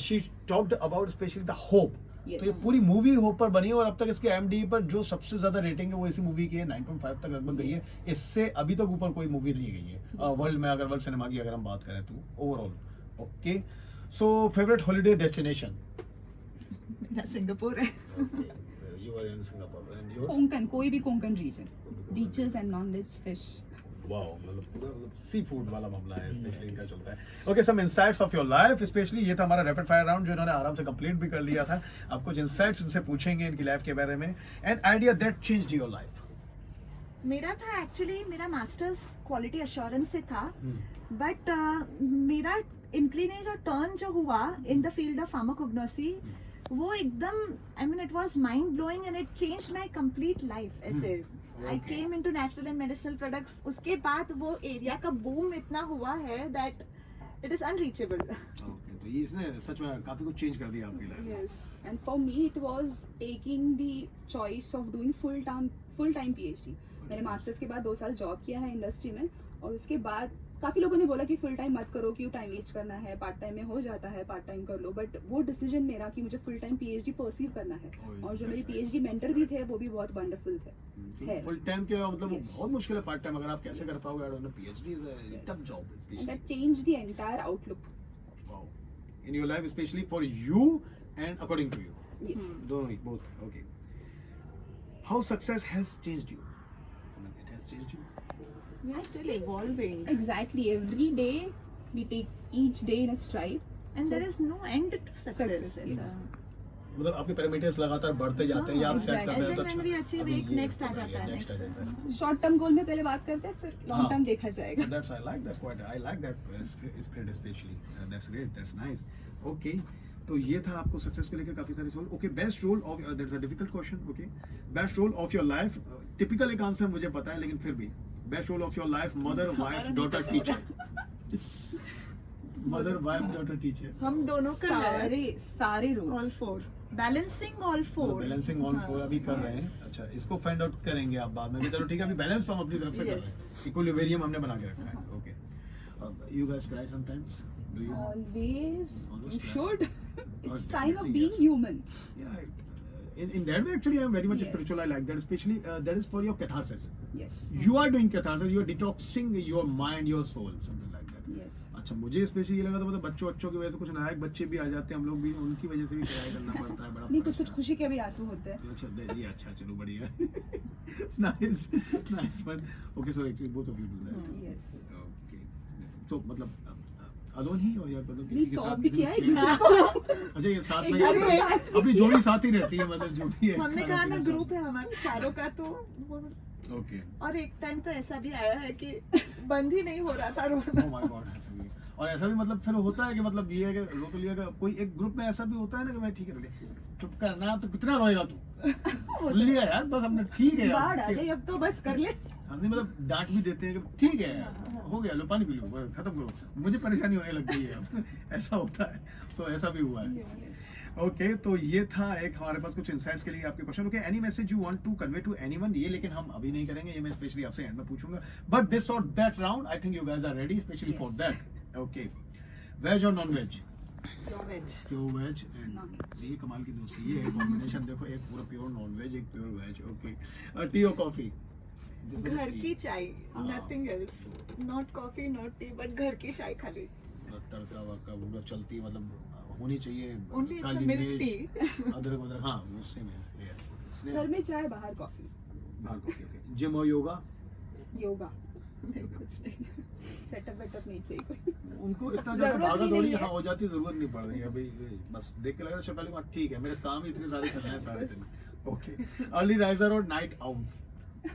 She talked about especially the hope. Yes. तो ये पूरी मूवी होप पर बनी है और अब तक इसके IMDb पर जो सबसे ज्यादा रेटिंग है वो इसी मूवी की है, 9.5 तक लगभग गई है। इससे अभी तक ऊपर कोई मूवी नहीं गई है वर्ल्ड में, अगर वर्ल्ड सिनेमा की अगर हम बात करें तो overall. Okay, so favourite holiday destination? मेरा सिंगापुर है। You are in Singapore and yours? Konkan, कोई भी Konkan region, beaches and non-veg fish. Wow, मतलब पूरा सी फूड वाला मामला है, स्पेशली इनका चलता है। Okay, some insights of your life, specially ये था हमारा रैपिड फायर राउंड जो इन्होंने आराम से कंप्लीट भी कर लिया था। आप कुछ इनसाइट्स इनसे पूछेंगे इनकी लाइफ के बारे में, an idea that changed your life. मेरा था एक्चुअली, मेरा मास्टर्स क्वालिटी एश्योरेंस से था, बट मेरा इंक्लिनेज और टर्न जो हुआ in the field of pharmacognosy, वो एकदम, I mean it was mind blowing and it changed my complete life. ऐसे I came into natural and medicinal products, उसके बाद वो एरिया का बूम इतना हुआ है that it is unreachable. Okay, तो ये इसने सच में काफी कुछ चेंज कर दिया आपकी लाइफ में। Yes, and for me it was taking the choice of doing full time PhD. मैंने मास्टर्स के बाद 2 साल जॉब किया है इंडस्ट्री में, और उसके बाद काफी लोगों ने बोला कि फुल टाइम मत करो, क्यों टाइम वेस्ट करना है, पार्ट टाइम में हो जाता है, पार्ट टाइम कर लो, बट वो डिसीजन मेरा कि मुझे फुल टाइम PhD परसीव करना है। और जो मेरे PhD मेंटर भी थे वो भी बहुत वंडरफुल थे। है। फुल टाइम के मतलब Yes. बहुत मुश्किल है पार्ट टाइम, अगर आप कैसे कर पाओगे? I don't know, PhD is a tough job And specially. that changed the entire outlook. Wow, in your life specially for you and according to you, Yes. दोनों ही, both. Okay, how success has changed you? It has changed you? We are still evolving Exactly. Every day we take each day in a stride. And there is no end to success. Success, yes. मतलब आपके parameters लगातार बढ़ते जाते हैं या आप हाँ, set कर रहे as हो and तो when we achieve, अभी एक ये next आ जाता है, next आ next। जाता है। शॉर्ट टर्म गोल में पहले बात करते हैं, फिर लॉन्ग हाँ। टर्म देखा जाएगा। That's I like that quite. I like that spirit especially. That's great. That's nice. Okay. तो ये था आपको सक्सेस को लेकर काफी सारे सवाल। Okay, best role of, that's a difficult question. Okay, best role of your life, typical एक आंसर मुझे पता है लेकिन फिर भी best role of your life, mother, wife, daughter, teacher. Mother, wife, daughter, teacher. हम दोनों का सारे all rules. 4 balancing all 4 balancing on 4 अभी कर रहे हैं। अच्छा, इसको फाइंड आउट करेंगे आप बाद में। चलो ठीक है, अभी बैलेंस तो हम अपनी तरफ से कर रहे हैं, इक्विलिब्रियम हमने बना के रखा है। Okay, you guys cry sometimes? Do you? Always, Always you try. should. Oh, It's sign of definitely, being yes. human. Yeah, in that way actually I am very much Yes. spiritual. I like that, especially that is for your catharsis. Yes. You are doing catharsis, you are detoxing your mind, your soul, something like that. Yes. अच्छा, मुझे specially ये लगा था मतलब बच्चों की वजह से कुछ नायक बच्चे भी आ जाते हैं, हम लोग भी उनकी वजह से भी किराया करना पड़ता है, बड़ा नहीं, कुछ परेशान। खुशी के भी आंसू होते हैं। अच्छा, जी, अच्छा, चलो बढ़िया। Nice, nice one. Okay, so actually both of you do that. Yes. Okay, तो मतलब अलोन ही हो या मतलब नहीं, किसी के सौंप साथ भी किया है किसी किसी के- को। अच्छा, ये साथ में अरे, अपनी जोड़ी साथ ही रहती है, मतलब जो भी है हमने खाना कहा ना पीना ग्रुप है हमारे चारों का, तो साथ। ओके, और एक टाइम तो ऐसा भी आया है कि बंद ही नहीं हो रहा था रोना। ओह माय गॉड, ऐसा भी। और ऐसा भी मतलब फिर होता है कि मतलब ये है कि रो तो लिया, कोई एक ग्रुप में ऐसा भी होता है ना कि भाई ठीक है रोले, चुप कर ना, तो कितना रोएगा तू, सुन लिया यार बस हमने, ठीक है बाढ़ आ यार, गई, अब तो बस कर ले। हमने मतलब डांट भी देते हैं कि ठीक है यार, हो गया, लो पानी पी लो, बस खत्म करो, मुझे परेशानी होने लग गई है। ऐसा होता है, तो ऐसा भी हुआ है। ओके, तो ये था एक हमारे पास कुछ इंसाइट्स के लिए आपके question. Okay, any message you want to convey to anyone, ये लेकिन हम अभी नहीं करेंगे, ये मैं स्पेशली आपसे एंड में पूछूंगा, बट दिस और that round I think you guys are ready specially for that. Okay, veg और non veg? Veg. Pure veg and Non-veg. ये कमाल की दोस्ती, ये है कॉम्बिनेशन, देखो एक पूरा प्योर नॉन वेज, एक प्योर वेज। ओके, टी और कॉफी? घर की चाय, हाँ। Nothing else, not coffee not T, but घर की चाय खाली। तड़का वड़का पूरा चलती है, मतलब होनी चाहिए, Only it's a Kali milk मिर्च, tea. अदरक वदरक, हाँ उससे में घर में चाय, बाहर कॉफी। बाहर कॉफी। ओके, जिम और योगा? योगा, नहीं, कुछ नहीं। सेटअप वेटअप नहीं चाहिए कोई। उनको इतना ज्यादा जरूरत भागा भी दौड़ी नहीं है। हाँ हो जाती, जरूरत नहीं पड़ रही है अभी, बस देख के लग रहा है पहले बात ठीक है, मेरे काम ही इतने सारे चल रहे हैं सारे दिन। ओके, अर्ली राइजर और night out?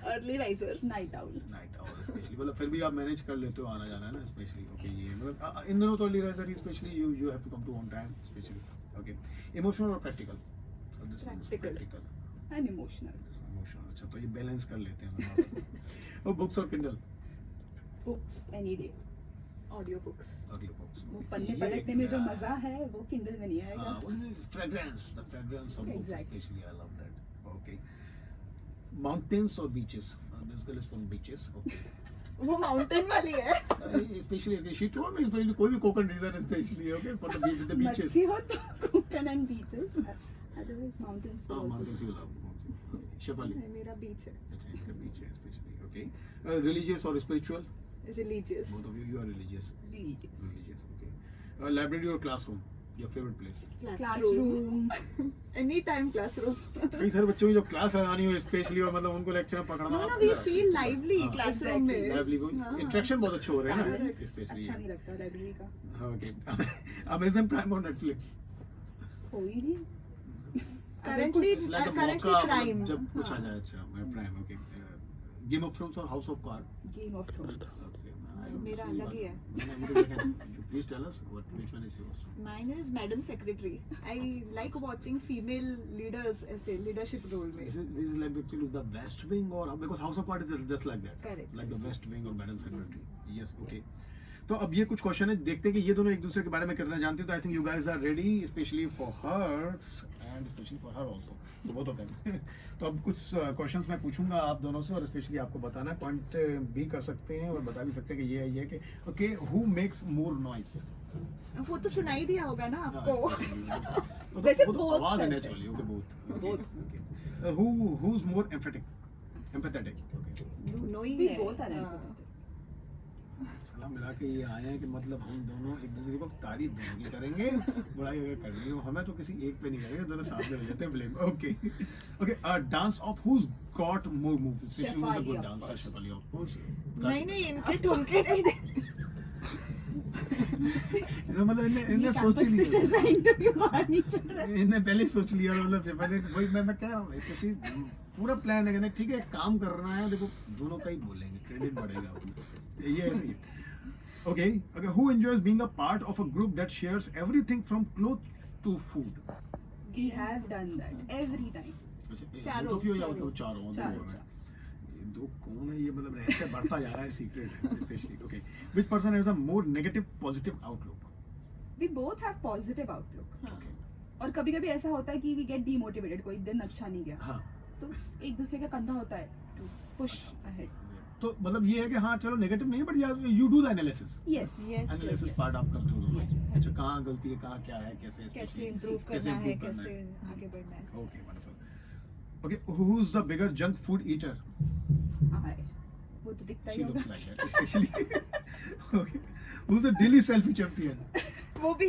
Early riser. Night owl. Night out specially, मतलब फिर भी आप मैनेज कर लेते हो आना जाना है ना स्पेशली। ओके, ये मतलब इन दोनों तो अर्ली राइजर ही specially, you have to come to on time specially. Okay, emotional और practical? Practical. I am emotional. Emotional. अच्छा, तो ये बैलेंस कर लेते हैं. और बुक्स और Kindle. Books any day. Audio books. Audio books. वो पन्ने पलटने में जो मजा है वो किंडल में नहीं आएगा. Fragrance, the fragrance of books, Exactly. especially. I love that. Okay. Mountains or beaches? This girl is from beaches. Okay. वो माउंटेन वाली है. Especially, okay, she told me especially कोई भी Konkan region especially, okay, for the beach, the beaches. मच्छी हो तो Konkan and beaches. Otherwise mountains. Mountains you love. Okay. Shefali. मेरा बीच है. अच्छा, इनका beach है especially. Okay. Religious or spiritual? Religious. Both of you are religious. Religious. Religious. Okay. Library or classroom? Your favorite place? Classroom. Any time classroom. कई सारे बच्चों की जो क्लास लगानी हो स्पेशली, और मतलब उनको लेक्चर में पकड़ना. No, we feel lively हाँ. classroom में. लाइवली इंटरेक्शन बहुत अच्छे हो रहे हैं ना Silence स्पेशली. अच्छा नहीं लगता लाइब्रेरी का. ओके. अमेज़न प्राइम और नेटफ्लिक्स. कोई नहीं. Currently, currently crime. जब कुछ आ हाँ. जाए. अच्छा, मैं Prime. Okay. Game of Thrones और House of Card. Game of Thrones. मेरा अलग ही है. Please tell us which one is yours. Mine is Madam Secretary. I like watching female leaders ऐसे leadership role में. This is like actually the West Wing, or because House of Cards is just like that. Correct. Like the West Wing or Madam Secretary. Yes, okay. तो अब ये कुछ question है, देखते हैं कि ये दोनों एक दूसरे के बारे में कितना जानते हैं. तो I think you guys are ready, specially for her and specially for her also. तो वो तो करें. तो अब कुछ क्वेश्चंस मैं पूछूंगा आप दोनों से, और स्पेशली आपको बताना है. पॉइंट भी कर सकते हैं और बता भी सकते हैं कि ये है, ये कि okay, who makes more noise. वो तो सुनाई दिया होगा ना आपको. वैसे वो तो both आवाज है करते naturally. Okay, both. Both. Who is more empathetic. Okay. दोनों ही We है. both are हाँ. empathetic. सलाम मिला के ये आए हैं कि मतलब हम दोनों एक दूसरे को तारीफ दोनों की करेंगे, बुराई अगर करनी हो हमें तो किसी एक पे नहीं करेंगे, दोनों साथ में हो जाते हैं. Blame. Okay. Okay. Dance of who's got more moves, specially who's a Shefali, good of dancer. course. Shefali of course. नहीं इनके ठुमके नहीं दे. मतलब इन्हें सोच ही कैंपस पे चल लिया. रहा है, इंटरव्यू बाहर नहीं चल रहा है. इन्हें पहले ही सोच लिया. मतलब शेफाली वही मैं कह रहा हूँ, स्पेशली पूरा प्लान है कि ठीक है, काम करना है. देखो दोनों का ही बोलेंगे, क्रेडिट बढ़ेगा. ये ऐसे ही. Okay. Okay. Who enjoys being a part of a group that shares everything from clothes to food? We have done that every time. चारों, चारों. चारों. ये दो कौन है ये, मतलब ऐसे बढ़ता जा रहा है, सीक्रेट है specially. Okay. Which person has a more negative positive outlook? We both have positive outlook. हाँ. Okay. और कभी-कभी ऐसा होता है कि we get demotivated, कोई दिन अच्छा नहीं गया, हाँ. तो एक दूसरे का कंधा होता है to push ahead. तो मतलब ये है कि हाँ चलो नेगेटिव नहीं, but you do the analysis. Yes. Yes. Analysis yes. Part आप करते हो दोनों. Yes. अच्छा, कहाँ गलती है, कहाँ क्या है, कैसे कैसे improve करना है, कैसे आगे बढ़ना है. Okay, wonderful. Okay. Who is the bigger junk food eater? I. वो तो दिखता ही She looks होगा. like that, especially. Okay. Who's the daily selfie champion? वो भी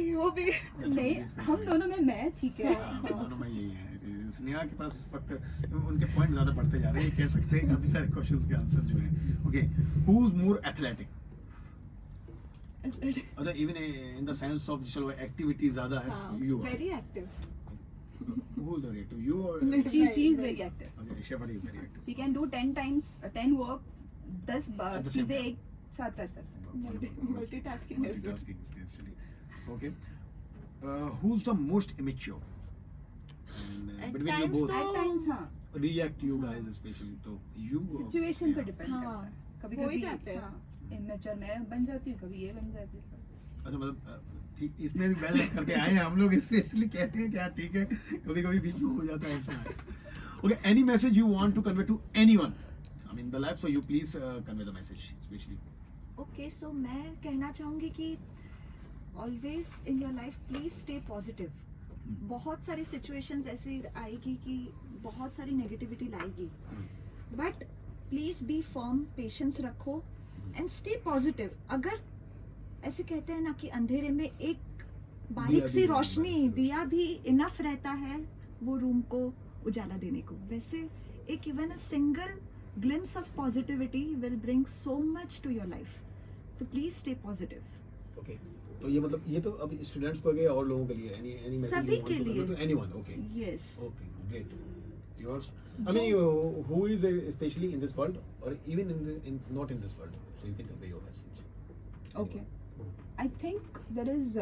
नहीं, हम दोनों में मैं ठीक है. हाँ, हम दोनों में यही है. स्नेहा के पास इस वक्त उनके पॉइंट ज्यादा बढ़ते जा रहे हैं, ये कह सकते हैं. काफी सारे क्वेश्चंस के आंसर जो हैं. ओके. Who's more athletic? मतलब even in the sense of चलो एक्टिविटी ज्यादा है. You are. Very active. Who's the reactive? You or? She is very active. Okay, Shefali is very active. She can do 10 times 10 work, 10 At the same चीजें time. एक साथ कर सकते हैं. Multitasking as well. Multitasking essentially. Okay. Who's the most immature? And, At between you times both, तो- At times हाँ, react you guys especially. तो you. Situation पे Yeah. डिपेंड हाँ, करता है. कभी हो ही कभी जाते हैं. हाँ, immature मैं बन जाती हूँ, कभी ये बन जाती है. अच्छा, मतलब ठीक, इसमें भी बैलेंस करके आए हैं हम लोग. स्पेशली कहते हैं क्या, ठीक है, कभी कभी बीच में हो जाता है ऐसा. Okay. Any message you want to convey to anyone I mean the life, so you please convey the message specially. Okay, सो मैं कहना चाहूँगी कि always in your life please stay positive. बहुत सारी सिचुएशंस ऐसी आएगी कि बहुत सारी नेगेटिविटी लाएगी, but please be firm, patience रखो एंड स्टे पॉजिटिव. अगर ऐसे कहते हैं ना कि अंधेरे में एक बारीक दिया सी भी रोशनी, बराबर। दिया भी इनफ रहता है वो रूम को उजाला देने को. वैसे एक even a single glimpse of positivity will bring so much to your life. So please stay positive. Okay. तो ये मतलब ये तो अब स्टूडेंट्स को गए और लोगों के लिए एनी मैसेज सभी के लिए. To anyone. Okay. Yes. Okay, great. Yours? I mean, who is especially in this world, or even not in this world, so you can convey your message. Okay. I think there is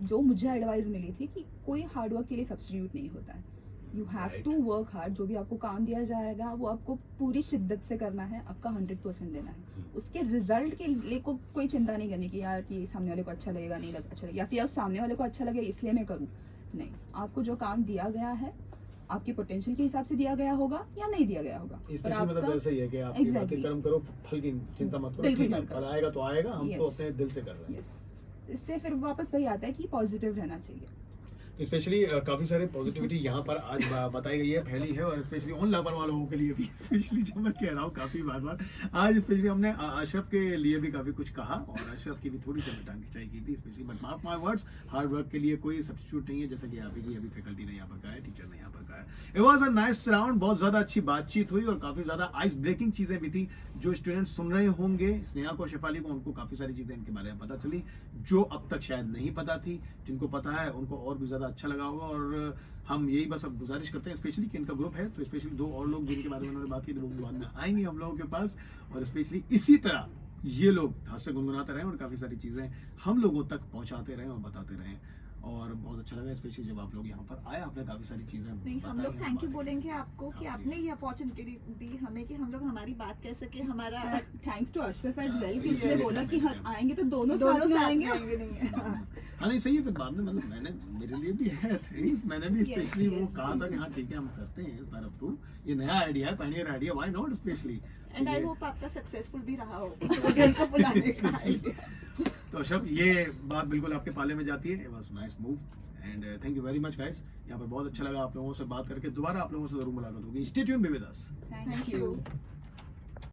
जो मुझे advice मिली थी कि कोई hard work के लिए substitute नहीं होता है. You have Right. To work hard. जो भी आपको काम दिया जाएगा वो आपको पूरी शिद्दत से करना है, आपका 100% देना है। उसके रिजल्ट के लिए कोई चिंता नहीं करनी कि यार कि सामने वाले को अच्छा लगेगा, नहीं अच्छा लगेगा, या फिर सामने वाले को अच्छा लगे इसलिए मैं करूँ। नहीं, आपको जो काम दिया गया है आपके पोटेंशियल के हिसाब से दिया गया होगा या नहीं दिया गया होगा। पर स्पेशली मतलब आपका ऐसा ही है कि आप ये बातें Exactly. कर्म करो, फल की चिंता मत करो, बिल्कुल ठीक है मत करो। फल आएगा तो आएगा, हम तो Yes. अपने दिल से कर रहे हैं। यस, इससे फिर वापस वही आता है कि पॉजिटिव रहना चाहिए। स्पेशली काफी सारे पॉजिटिविटी यहाँ पर आज बताई गई है, फैली है, और स्पेशली उन लापरवाह लोगों के लिए भी स्पेशली जो मैं कह रहा हूँ काफी बार आज स्पेशली हमने अशरफ के लिए भी काफी कुछ कहा, और अशरफ की भी थोड़ी सी टांग खिंचाई की थी specially, but mark my words, hard work के लिए कोई सब्स्टिट्यूट नहीं है, जैसा कि आप ही अभी फैकल्टी ने यहाँ पर कहा है, टीचर ने यहाँ पर कहा है। It was a nice round, बहुत ज्यादा अच्छी बातचीत हुई और काफी ज्यादा आइस ब्रेकिंग चीजें भी थी। जो स्टूडेंट सुन रहे होंगे स्नेहा और शेफाली को, उनको काफी सारी चीजें इनके बारे में पता चली जो अब तक शायद नहीं पता थी। जिनको पता है उनको और भी ज्यादा अच्छा लगा होगा, और हम यही बस अब गुजारिश करते हैं स्पेशली कि इनका ग्रुप है, तो स्पेशली 2 और लोग जिनके बारे में उन्होंने बात की थी वो बाद में आएंगे हम लोगों के पास, और स्पेशली इसी तरह ये लोग हाथ से गुनगुनाते रहे और काफी सारी चीजें हम लोगों तक पहुंचाते रहे और बताते रहे, और बहुत अच्छा लगा स्पेशली जब आप लोग यहाँ पर आए, आपने काफी सारी चीजें नहीं, हम बताई लोग थैंक यू हमारे। बोलेंगे आपको कि आपने ये अपॉर्चुनिटी दी हमें कि हम लोग हमारी बात कह सके। हमारा thanks to Ashraf as well कि Yes. उसने बोला कि हाँ आएंगे तो दोनों दोनों साथ में साथ आएंगे। आएंगे नहीं है। हाँ नहीं सही है, फिर बाद में मतलब मैंने मेरे लिए भी है थैंक्स, मैंने भी Yes, स्पेशली वो yes, कहा था कि हाँ ठीक है हम करते हैं इस बार अप्रूव, ये नया आइडिया है, Pioneer idea, why not specially. And I hope आपका सक्सेसफुल भी रहा हो मुझे उनको बुलाने का idea। तो अशरफ ये बात बिल्कुल आपके पाले में जाती है, it was nice move and thank you very much guys, यहाँ पर बहुत अच्छा लगा आप लोगों से बात करके, दोबारा आप लोगों से जरूर मुलाकात होगी, stay tuned, be with us. Thank you.